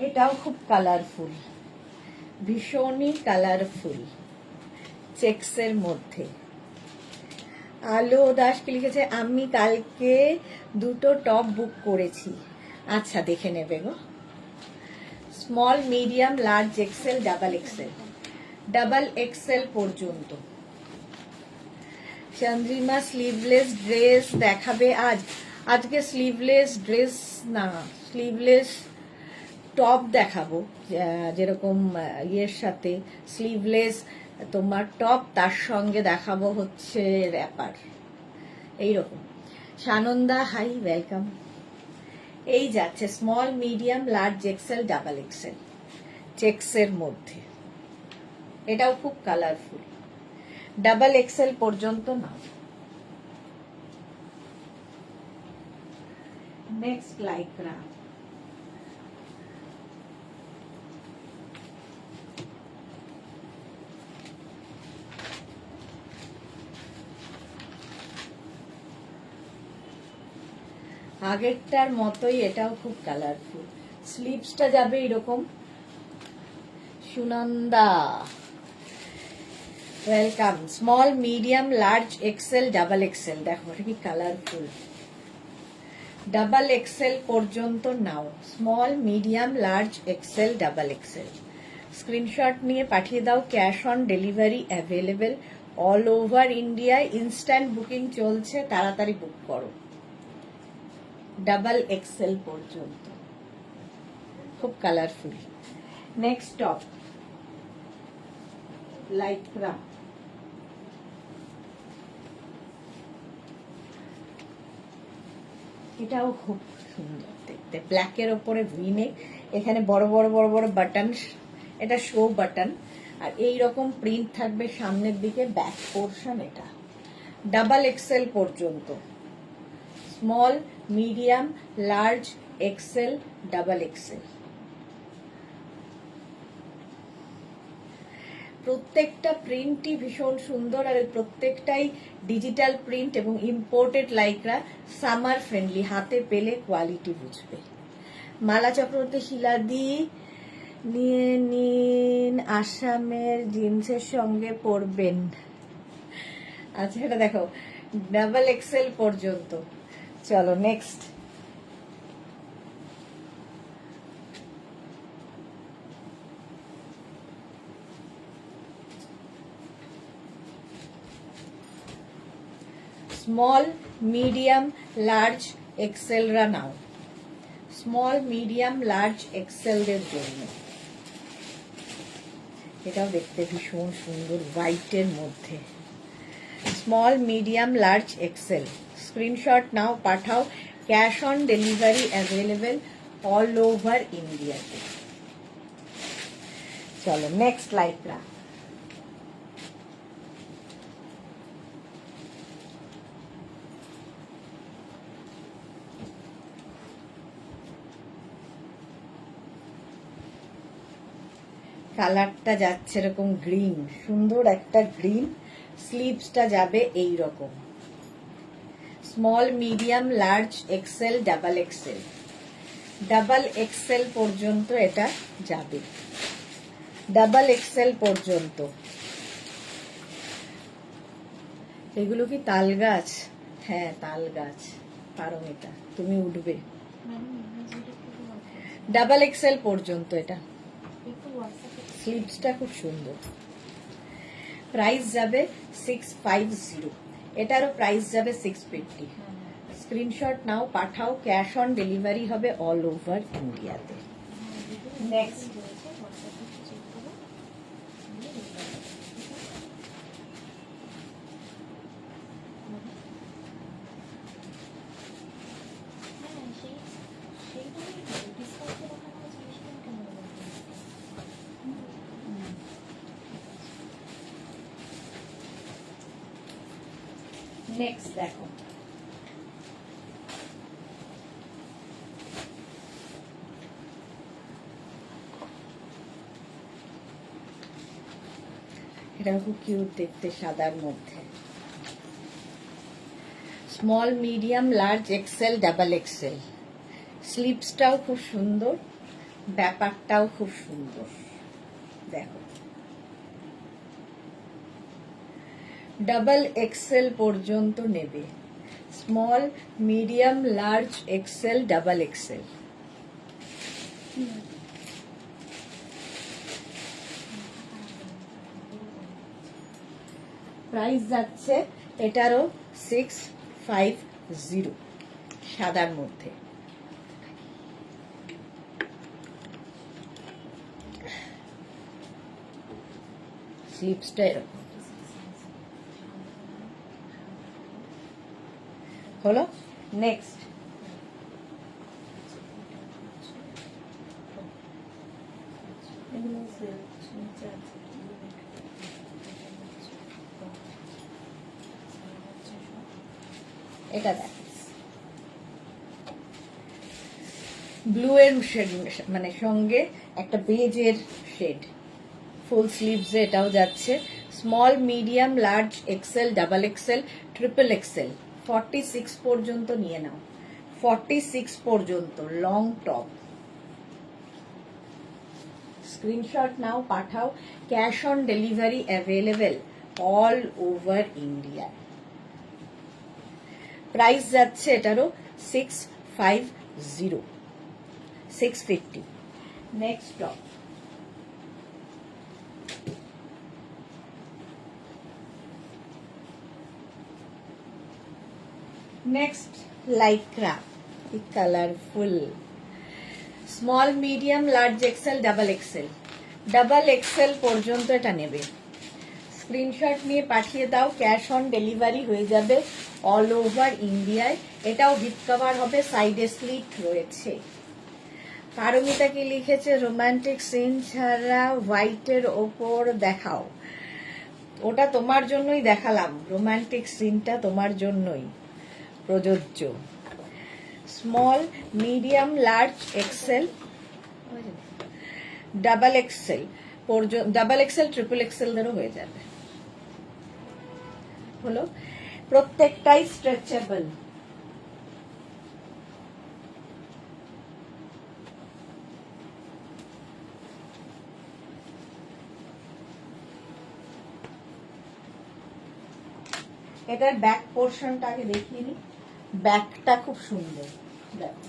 এটাও খুব কালারফুল, ভীষণই কালারফুল, চেক্সের মধ্যে। আলো দাস কি লিখেছে, আমি কালকে 2টো টপ বুক করেছি। আচ্ছা, দেখে নেবে গো। Small medium large XL double XL, double XL পর্যন্ত। চন্দ্রিমা স্লিভলেস ড্রেস দেখাবে আজ? আজকে স্লিভলেস ড্রেস না, স্লিভলেস টপ দেখাবো, যেরকম ইয়ের সাথে স্লিভলেস তোমার টপ, তার সঙ্গে দেখাবো হচ্ছে র্যাপার, এইরকম। Sananda hi, welcome. এই যাচ্ছে small medium large XL double XL চেক্সের মধ্যে, এটাও খুব কালারফুল, ডাবল এক্সেল পর্যন্ত না। নেক্সট লাইক্রা, আগেরটার মতোই এটাও খুব কালারফুল, স্লিভসটা যাবে এরকম। Sunanda welcome. Small medium large XL double XL, দেখো এটা কি কালারফুল, ডাবল এক্সেল পর্যন্ত নাও। Small medium large XL double XL screenshot নিয়ে পাঠিয়ে দাও। Cash on delivery available all over ইন্ডিয়ায়, ইনস্ট্যান্ট বুকিং চলছে, তাড়াতাড়ি বুক করো। ডাবল এক্সেল পর্যন্ত, খুব কালারফুল। নেক্সট টপ লাইক্রা, এটাও খুব সুন্দর দেখতে, ব্ল্যাকের ওপরে ভিনেক, এখানে বড় বড় বড় বড় বাটন, এটা শো বাটন, আর এই রকম প্রিন্ট থাকবে সামনের দিকে, ব্যাক পোর্শন। এটা ডাবল এক্সেল পর্যন্ত, small medium large XL double Excel. প্রত্যেকটা প্রিন্টই ভীষণ সুন্দর, আর প্রত্যেকটাই ডিজিটাল প্রিন্ট এবং ইম্পোর্টেড লাইক্রা, সামার ফ্রেন্ডলি, হাতে পেলে কোয়ালিটি বুঝবে। মালা চক্রবর্তী, শিলাদি নিয়ে নিন, আসামের জিন্সের সঙ্গে পরবেন। আচ্ছা, এটা দেখো ডাবল এক্সেল পর্যন্ত। চলো নেক্সট, স্মল মিডিয়াম লার্জ এক্সেলরা নাও, স্মল মিডিয়াম লার্জ এক্সেলদের জন্য। এটাও দেখতে ভীষণ সুন্দর, হোয়াইটের মধ্যে। Small medium large Excel screenshot নাও, পাঠাও। Cash on delivery available all over ইন্ডিয়াতে। চলো নেক্সট লাইক্রা, কালারটা যাচ্ছে এরকম গ্রিন, সুন্দর একটা গ্রিন, স্লিভসটা যাবে এই রকম। Small medium large XL double XL, double XL পর্যন্ত এটা যাবে, ডাবল এক্সেল পর্যন্ত। এগুলো কি তাল গাছ? হ্যাঁ, তাল গাছ। পারমিতা, তুমি উঠবে। ডাবল এক্সেল পর্যন্ত এটা, স্লিভসটা খুব সুন্দর। প্রাইস যাবে 650, এটারও প্রাইস যাবে 650। স্ক্রিনশট নাও, পাঠাও, ক্যাশ অন ডেলিভারি হবে অল ওভার ইন্ডিয়াতে। নেক্সট নেক্সট দেখো, এটা খুব কিউট দেখতে, সাদার মধ্যে। Small, medium, large, XL, double XL. স্লিপসটাও খুব সুন্দর, ব্যাপারটাও খুব সুন্দর। দেখো, ডাবল এক্সেল পর্যন্ত নেবে। Small, medium, large, XL, double XL. Price যাচ্ছে এটারও 650, সাদার মধ্যে। স্লিপসটা এরকম হলো। নেক্সট এটা দেখ, ব্লু এর শেড, মানে সঙ্গে একটা বেজের শেড, ফুল স্লিভস এটাও যাচ্ছে। Small, medium, large, XL, double XL, triple XL, 46 পর্যন্ত নিয়ে নাও। 46 পর্যন্ত লং টপ। স্ক্রিনশট নাও, পাঠাও, cash on delivery available all over India. Price যাচ্ছে এটারও 650, 650। Next top, next Lycra, colourful. Small, medium, large, XL, double XL. Double XL পর্যন্ত এটা নেবে। স্ক্রিনশট নিয়ে পাঠিয়ে দাও, ক্যাশ অন ডেলিভারি হয়ে যাবে অল ওভার ইন্ডিয়ায়। এটাও হিপ কভার হবে, সাইডে স্লিট রয়েছে। পারমিতা কি লিখেছে, রোমান্টিক সিন ছাড়া হোয়াইটের ওপর দেখাও। ওটা তোমার জন্যই দেখালাম, রোমান্টিক সিনটা তোমার জন্যই প্রযোজ্য। Small, medium, large, XL, double XL পর্যন্ত, ডাবল এক্সেল, ট্রিপল এক্সেল দেরও হয়ে যাবে। হলো, প্রত্যেকটাই স্ট্রেচেবল। এটার ব্যাক পোর্শনটা আগে দেখিয়ে নি, ব্যাকটা খুব সুন্দর। দেখো,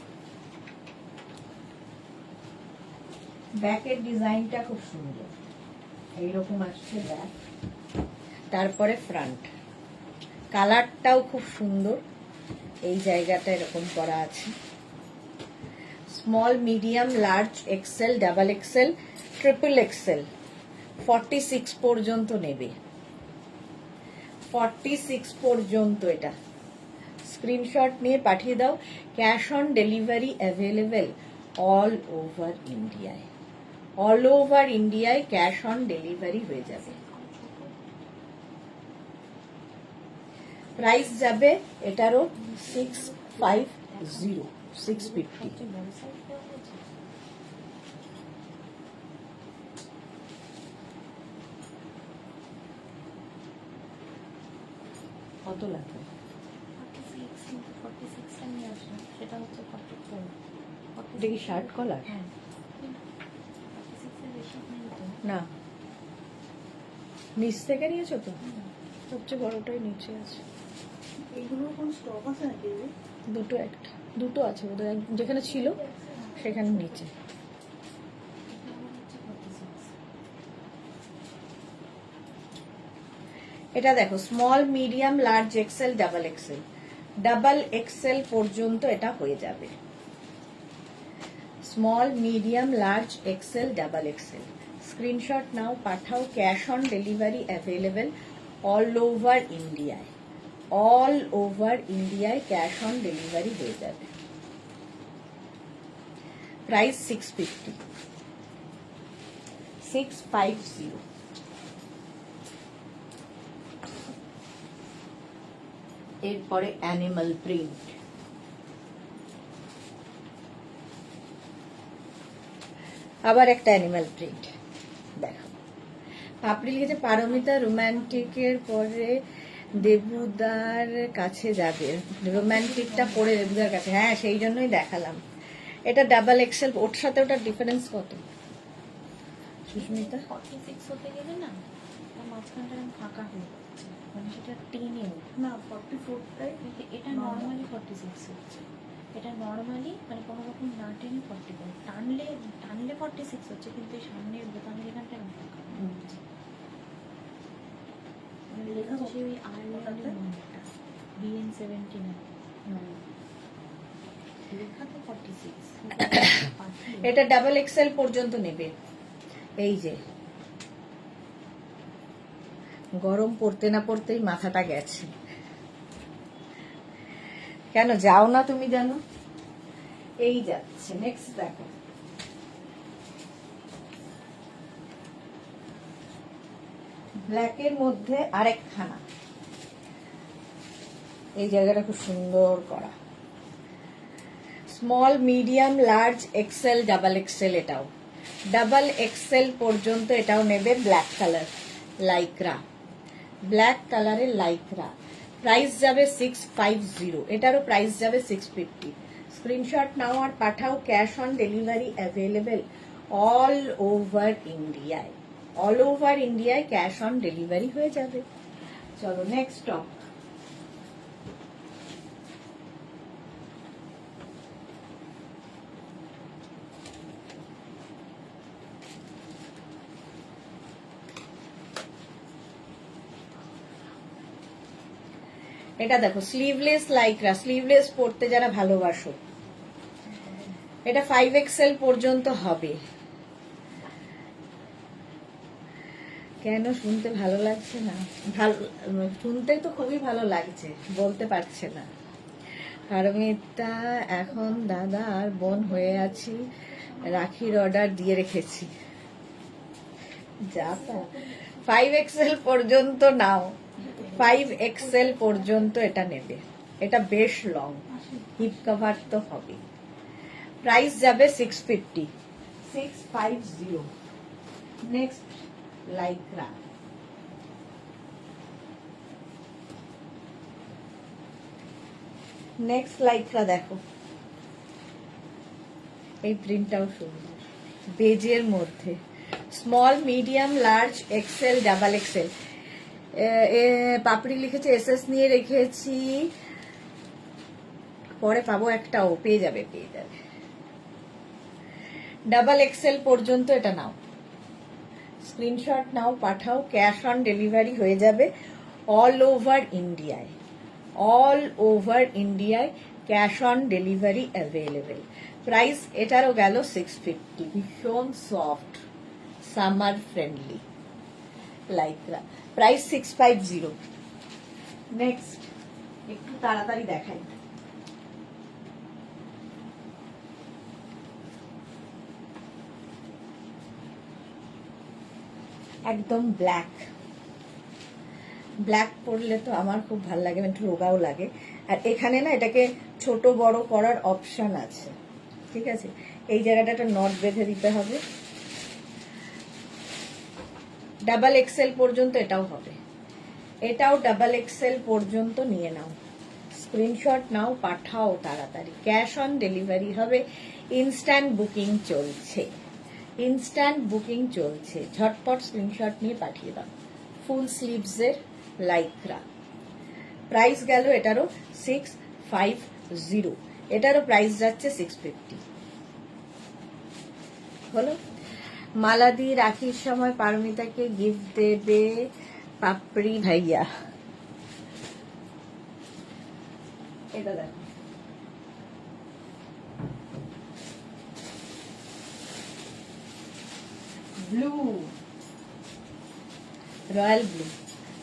ব্যাকের ডিজাইনটা খুব সুন্দর, এইরকম আসছে ব্যাক। তারপরে ফ্রন্ট কালারটাও খুব সুন্দর, এই জায়গাটা এরকম করা আছে। Small, medium, large, XL, double XL, triple XL, 46 পর্যন্ত নেবে। 46 পর্যন্ত এটা। স্ক্রিনশট নিয়ে পাঠিয়ে দাও, cash on delivery available all over ইন্ডিয়ায়। অল ওভার ইন্ডিয়ায় ক্যাশ অন ডেলিভারি হয়ে যাবে। প্রাইস যাবে এটারও 650, 650। কত লাগবে? এটা কি শার্ট কলার? না, নিচ থেকে নিয়েছো তো? সবচেয়ে বড়টাই নিচে আছে। এইগুলোর কোন স্টক আছে নাকি? দুটো আছে বোধহয়, যেখানে ছিল সেখানে নিচে। এটা দেখো small medium large XL double XL পর্যন্ত এটা হয়ে যাবে। Small medium large XL double XL. Screenshot নাও, পাঠাও। Cash on delivery available all over ইন্ডিয়ায়। অল ওভার ইন্ডিয়ায় ক্যাশ অন ডেলিভারি হয়ে যাবে। প্রাইস 650, 650। এরপরে অ্যানিমাল প্রিন্ট। আবার একটা অ্যানিমাল প্রিন্ট দেখো। পাপড়ি লিখেছে পারমিতা রোমান্টিকের পরে দেবুদার কাছে যাবে। রোমান্টিকটা পরে দেবুদার কাছে, হ্যাঁ সেই জন্যই দেখালাম। এটা ডাবল এক্সেল, ওর সাথে ওটার ডিফারেন্স কত সুস্মিতা? 46 হতে গেলে না তার মাঝখানটা এরকম ফাঁকা হয়ে যাচ্ছে, মানে সেটা টেনে না 44টাই এটা নর্মালি 46 হচ্ছে। এটা নর্মালি মানে কোনো রকম না টেনে 44, টানলে 46 হচ্ছে, কিন্তু এই সামনের বোতামের এখানটা এরকম ফাঁকা হয়ে যাচ্ছে। মানে লেখা হচ্ছে ওই আয়ারল্যান্ডের মডেলটা BN79, লেখা তো 46। এটা ডাবল এক্সেল পর্যন্ত নেবে। এই যে গরম পড়তে না পড়তেই মাথাটা গেছে। কেন যাও না তুমি জানো? এই যাচ্ছে। নেক্সট দেখো, ব্ল্যাকের মধ্যে আরেকখানা। এই জায়গাটা খুব সুন্দর করা। Small medium large XL double XL. এটাও ডাবল এক্সেল পর্যন্ত এটাও নেবে। ব্ল্যাক কালার লাইক্রা, ব্ল্যাক কালারের লাইক্রা। প্রাইস যাবে 650। এটারও প্রাইস যাবে 650। স্ক্রিনশট নাও আর পাঠাও। Cash on delivery available all over ইন্ডিয়ায়। অল ওভার ইন্ডিয়ায় ক্যাশ অন ডেলিভারি হয়ে যাবে। চলো নেক্সট টপ। এটা দেখো স্লিভলেস লাইক্রা। স্লিভলেস পরতে যারা ভালোবাসো, এটা 5XL পর্যন্ত হবে। কেন শুনতে ভালো লাগছে না? ভালো শুনতে তো খুবই ভালো লাগছে, বলতে পারছে না। পারমিতা এখন দাদা আর বোন হয়ে আছি, রাখির অর্ডার দিয়ে রেখেছি। যা 5XL পর্যন্ত নাও। 5XL পর্যন্ত এটা নেবে। এটা বেশ লং, হিপ কভার তো হবে। প্রাইস যাবে 650, 650। Next Lycra. নেক্সট লাইক্রা দেখো। এই প্রিন্টটাও সুন্দর, বেজের মধ্যে। Small medium large XL double XL. Papri লিখেছে এসএস নিয়ে রেখেছি, পরে পাবো একটাও। পেয়ে যাবে পেয়ে যাবে। ডাবল এক্সেল পর্যন্ত এটা নাও। স্ক্রিনশট নাও, পাঠাও। ক্যাশ অন ডেলিভারি হয়ে যাবে অল ওভার ইন্ডিয়ায়। অল ওভার ইন্ডিয়ায় cash on delivery available. Price এটারও গেল 650। ভীষণ soft, summer friendly Lycra. Price 650। Next একটু তাড়াতাড়ি দেখাই। একদম ব্ল্যাক। ব্ল্যাক পরলে তো আমার খুব ভালো লাগে, একটু রোগাও লাগে। আর এখানে না এটাকে ছোট বড় করার অপশন আছে, ঠিক আছে? এই জায়গাটা একটা নট বেঁধে দিতে হবে। ডাবল এক্সেল পর্যন্ত এটাও হবে। এটাও ডাবল এক্সেল পর্যন্ত নিয়ে নাও। স্ক্রিনশট নাও, পাঠাও তাড়াতাড়ি। ক্যাশ অন ডেলিভারি হবে। ইনস্ট্যান্ট বুকিং চলছে, ইনস্ট্যান্ট বুকিং চলছে। ঝটপট স্ক্রিনশট নিয়ে পাঠিয়ে দাও। ফুল স্লিভসের লাইক্রা। প্রাইস গেল এটারও 650। এটারও প্রাইস যাচ্ছে 650। হলো। মালাদি রাখির সময় পারমিতাকে গিফট দেবে, পাপড়ি ভাইয়া, এটা দেখো ব্লু, রয়্যাল ব্লু,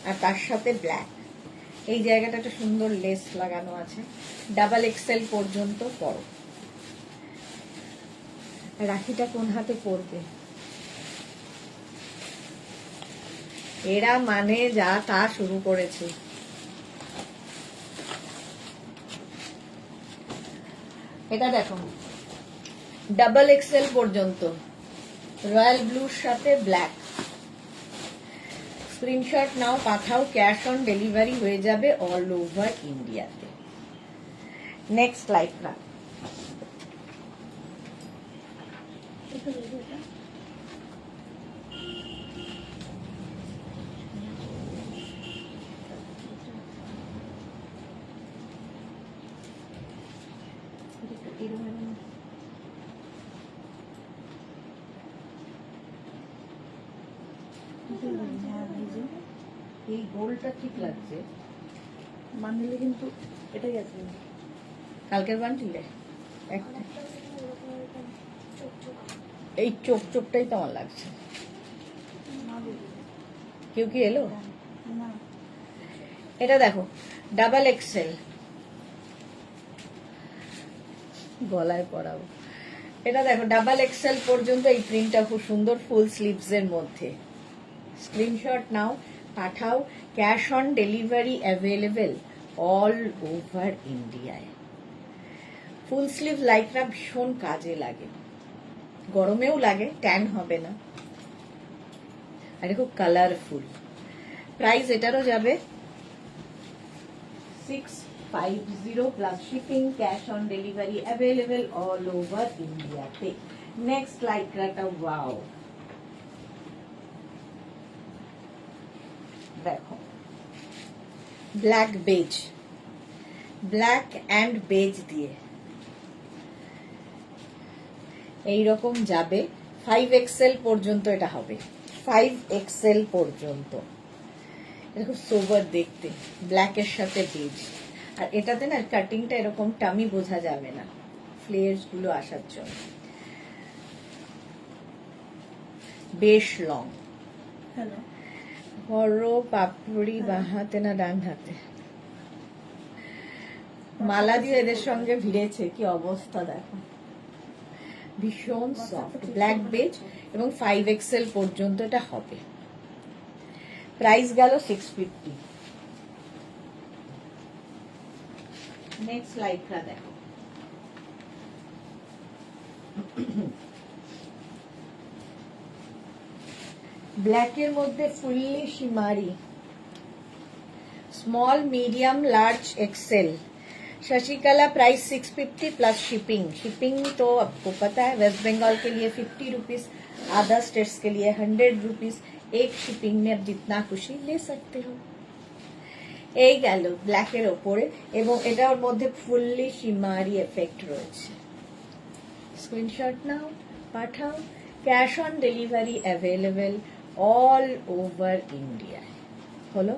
আর তার সাথে ব্ল্যাক। এই জায়গাটা একটা সুন্দর লেস লাগানো আছে, ডাবল এক্সেল পর্যন্ত পরো। রাখিটা কোন হাতে পরবে? এরা মানে যা তা শুরু করেছে। এটা দেখো ডাবল এক্সেল পর্যন্ত, রয়্যাল ব্লুর সাথে ব্ল্যাক। স্ক্রিনশট নাও, পাঠাও, ক্যাশ অন ডেলিভারি হয়ে যাবে অল ওভার ইন্ডিয়াতে। নেক্সট লাইক্রা, এই গোলটা ঠিক লাগছে। বান্ডিলে কিন্তু এটাই আছে। কালকের বান্ডিলে একটা, এই চোখ চোখটাই তো আমার লাগছে। কেউ কি এলো? না, এটা দেখো ডাবল এক্সেল, গলায় পরাবো। এটা দেখো ডাবল এক্সেল পর্যন্ত। এই প্রিন্টটা খুব সুন্দর, ফুল স্লিভস এর মধ্যে। স্ক্রিনশট নাও, পাঠাও, cash on delivery available all over ইন্ডিয়ায়। ফুল স্লিভ লাইকরা ভীষণ কাজে লাগে, গরমেও লাগে, ট্যান হবে না, আর খুব কালারফুল। প্রাইস এটারও যাবে 650 plus shipping, cash on delivery available all over ইন্ডিয়াতে। নেক্সট লাইক্রাটা, ওয়াও, দেখো black beige, black and beige দিয়ে এইরকম যাবে। 5 এক্সেল পর্যন্ত এটা হবে, 5 এক্সেল পর্যন্ত। এটা খুব সোবার দেখতে, ব্ল্যাকের সাথে বেজ। আর এটাতে না কাটিংটা এরকম টামি বোঝা যাবে না, ফ্লেয়ার্স গুলো আসার জন্য। বেশ লং। হ্যালো, বড় পাপড়ি বাঁ হাতে না ডান হাতে? মালা দিয়ে এদের সঙ্গে ভিড়েছে, কি অবস্থা দেখো। ভীষণ সফট, ব্ল্যাক বেজ এবং 5 এক্সেল পর্যন্ত এটা হবে। প্রাইস গেল 650। নেক্সট লাইক্রা দেখো, ব্ল্যাকের মধ্যে fully shimmery, small medium large XL. Shashikala price 650 plus shipping. Shipping तो आपको पता है, वेस्ट बंगाल के लिए 50 रुपीज, अदर स्टेट्स के लिए 100 रुपीज। एक शिपिंग में आप जितना खुशी ले सकते हो। এই গেল ব্ল্যাকের ওপরে, এবং এটার মধ্যে ফুললি শিমারি এফেক্ট রয়েছে। স্ক্রিনশট নাও, পাঠাও, cash on delivery available all over India. হলো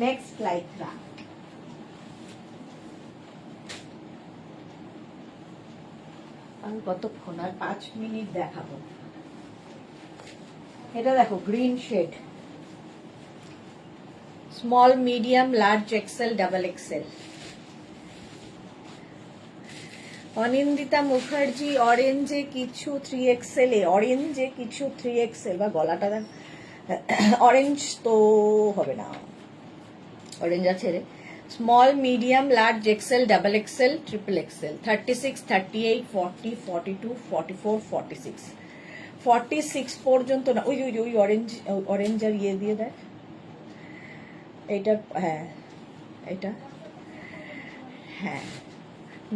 নেক্সট লাইক্রা, আমি কতক্ষণ আর 5 মিনিট দেখাবো। এটা দেখো green shade, small medium large XL double XL. Anindita Mukherjee, অরেঞ্জে কিছু 3XL এ, অরেঞ্জে কিছু 3XL, বা গলাটা দেখ, অরেঞ্জ তো হবে না, অরেঞ্জ আছে রে। Small medium large XL double XL triple Excel, 36, 38, 40, 42, 44, 46, 46 পর্যন্ত না। ওই ওই ওই অরেঞ্জ, অরেঞ্জ আর ইয়ে দিয়ে দেখ এইটা। হ্যাঁ এটা, হ্যাঁ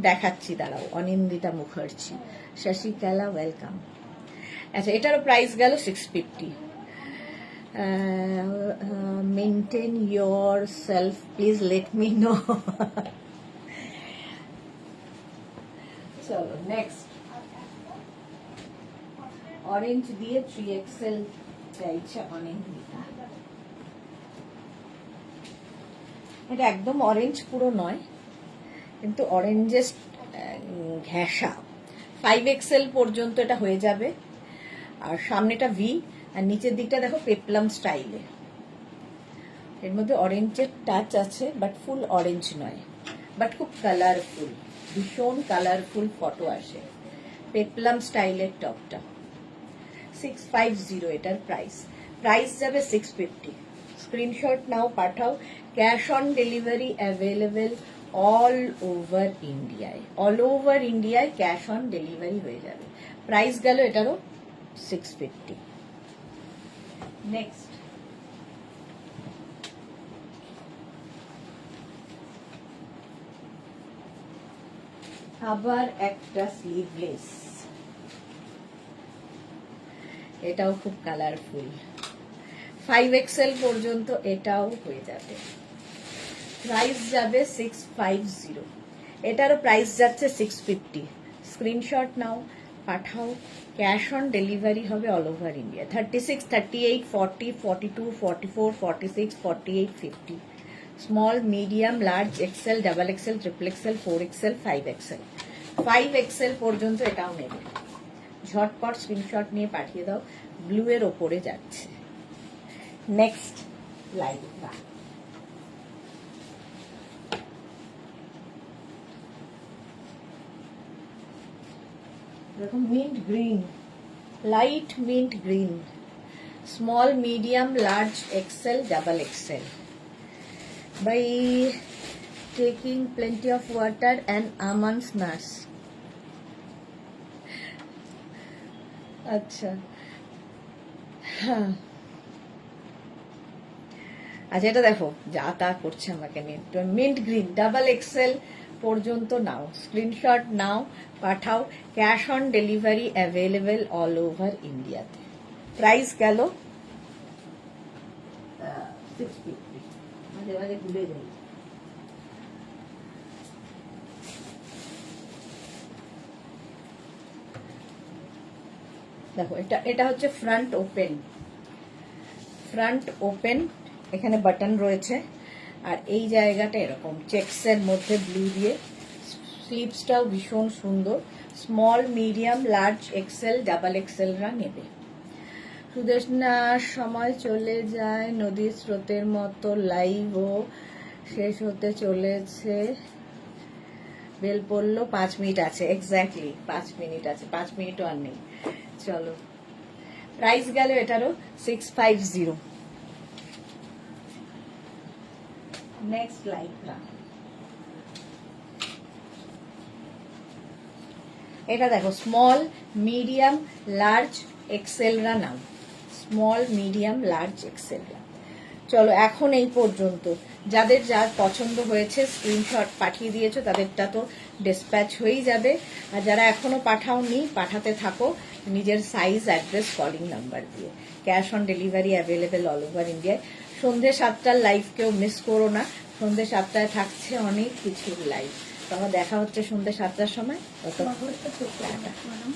দেখাচ্ছি, দাঁড়াও। অনিন্দিতা মুখার্জি, শশিকলা, ওয়েলকাম। আচ্ছা, এটারও প্রাইস গেল 650। Maintain your self please let me know. চলো নেক্সট, অরেঞ্জ দিয়ে 3XL চাইছে অনিন্দিতা। এটা একদম অরেঞ্জ পুরো নয়, কিন্তু অরেঞ্জের ঘেঁষা। 5XL পর্যন্ত এটা হয়ে যাবে। আর সামনেটা ভি, আর নিচের দিকটা দেখো পেপলাম স্টাইলে। এর মধ্যে অরেঞ্জের টাচ আছে, বাট ফুল অরেঞ্জ নয়, বাট খুব কালারফুল, ভীষণ কালারফুল ফটো আসে। পেপলাম স্টাইলের টপটা 650 এটার প্রাইস যাবে 650। স্ক্রিনশট নাও, পাঠাও। Cash on delivery available all over ইন্ডিয়ায় ক্যাশ অন ডেলিভারি হয়ে যাবে। প্রাইস গেল এটারও 650। নেক্সট আবার একটা স্লিভলেস, এটাও খুব কালারফুল। 5XL পর্যন্ত এটাও হয়ে যাবে। প্রাইস যাবে 650। এটারও প্রাইস যাচ্ছে 650। স্ক্রিনশট নাও, পাঠাও। ক্যাশ অন ডেলিভারি হবে all over India. 36, 38, 40, 42, 44, 46, 48, 50। Small, medium, large, XL, double XL, triple XL, 4XL, 5XL। 5XL পর্যন্ত এটাও নেবে। ঝটপট স্ক্রিনশট নিয়ে পাঠিয়ে দাও। ব্লু এর ওপরে যাচ্ছে। নেক্সট লাইভটা দেখো, mint green, light mint green, small, medium, large, XL, double XL. by taking plenty of water and almonds nuts. আচ্ছা, হ্যাঁ, আচ্ছা, এটা দেখো যা তা করছে আমাকে নিয়ে। মিন্ট গ্রিন, ডাবল এক্সেল পর্যন্ত নাও। স্ক্রিনশট নাও, পাঠাও। Cash on delivery available all over ইন্ডিয়াতে। প্রাইস গেল 650। মাঝে মাঝে ভুলে যাই। দেখো, এটা হচ্ছে ফ্রন্ট ওপেন, এখানে বাটন রয়েছে, আর এই জায়গাটা এরকম চেকসের মধ্যে ব্লু দিয়ে। স্লিভসটাও ভীষণ সুন্দর। Small, medium, large, XL, double এক্সেলরা নেবে। সুদেশনার সময় চলে যায় নদীর স্রোতের মতো। লাইভও শেষ হতে চলেছে। বেল পড়লো, 5 মিনিট আছে। এক্স্যাক্টলি 5 মিনিট আছে, 5 মিনিটও আর নেই। চলো, প্রাইস গেল এটারও 650। নেক্সট লাইভটা এটা দেখো, স্মল, মিডিয়াম, লার্জ, এক্সেলরা নাও। স্মল, মিডিয়াম, লার্জ, এক্সেলরা। চলো, এখন এই পর্যন্ত। যাদের যার পছন্দ হয়েছে স্ক্রিনশট পাঠিয়ে দিয়েছো, তাদেরটা তো ডিসপ্যাচ হয়েই যাবে। আর যারা এখনো পাঠাওনি, পাঠাতে থাকো নিজের সাইজ, অ্যাড্রেস, কলিং নাম্বার দিয়ে। Cash on delivery available all over ইন্ডিয়ায়। সন্ধ্যে 7টার লাইভ কেউ মিস করো না। সন্ধ্যে 7টায় থাকছে অনেক কিছুর লাইভ। তোমার দেখা হচ্ছে সন্ধ্যে 7টার সময়। আমার ঘরটা ছোট, ম্যাডাম।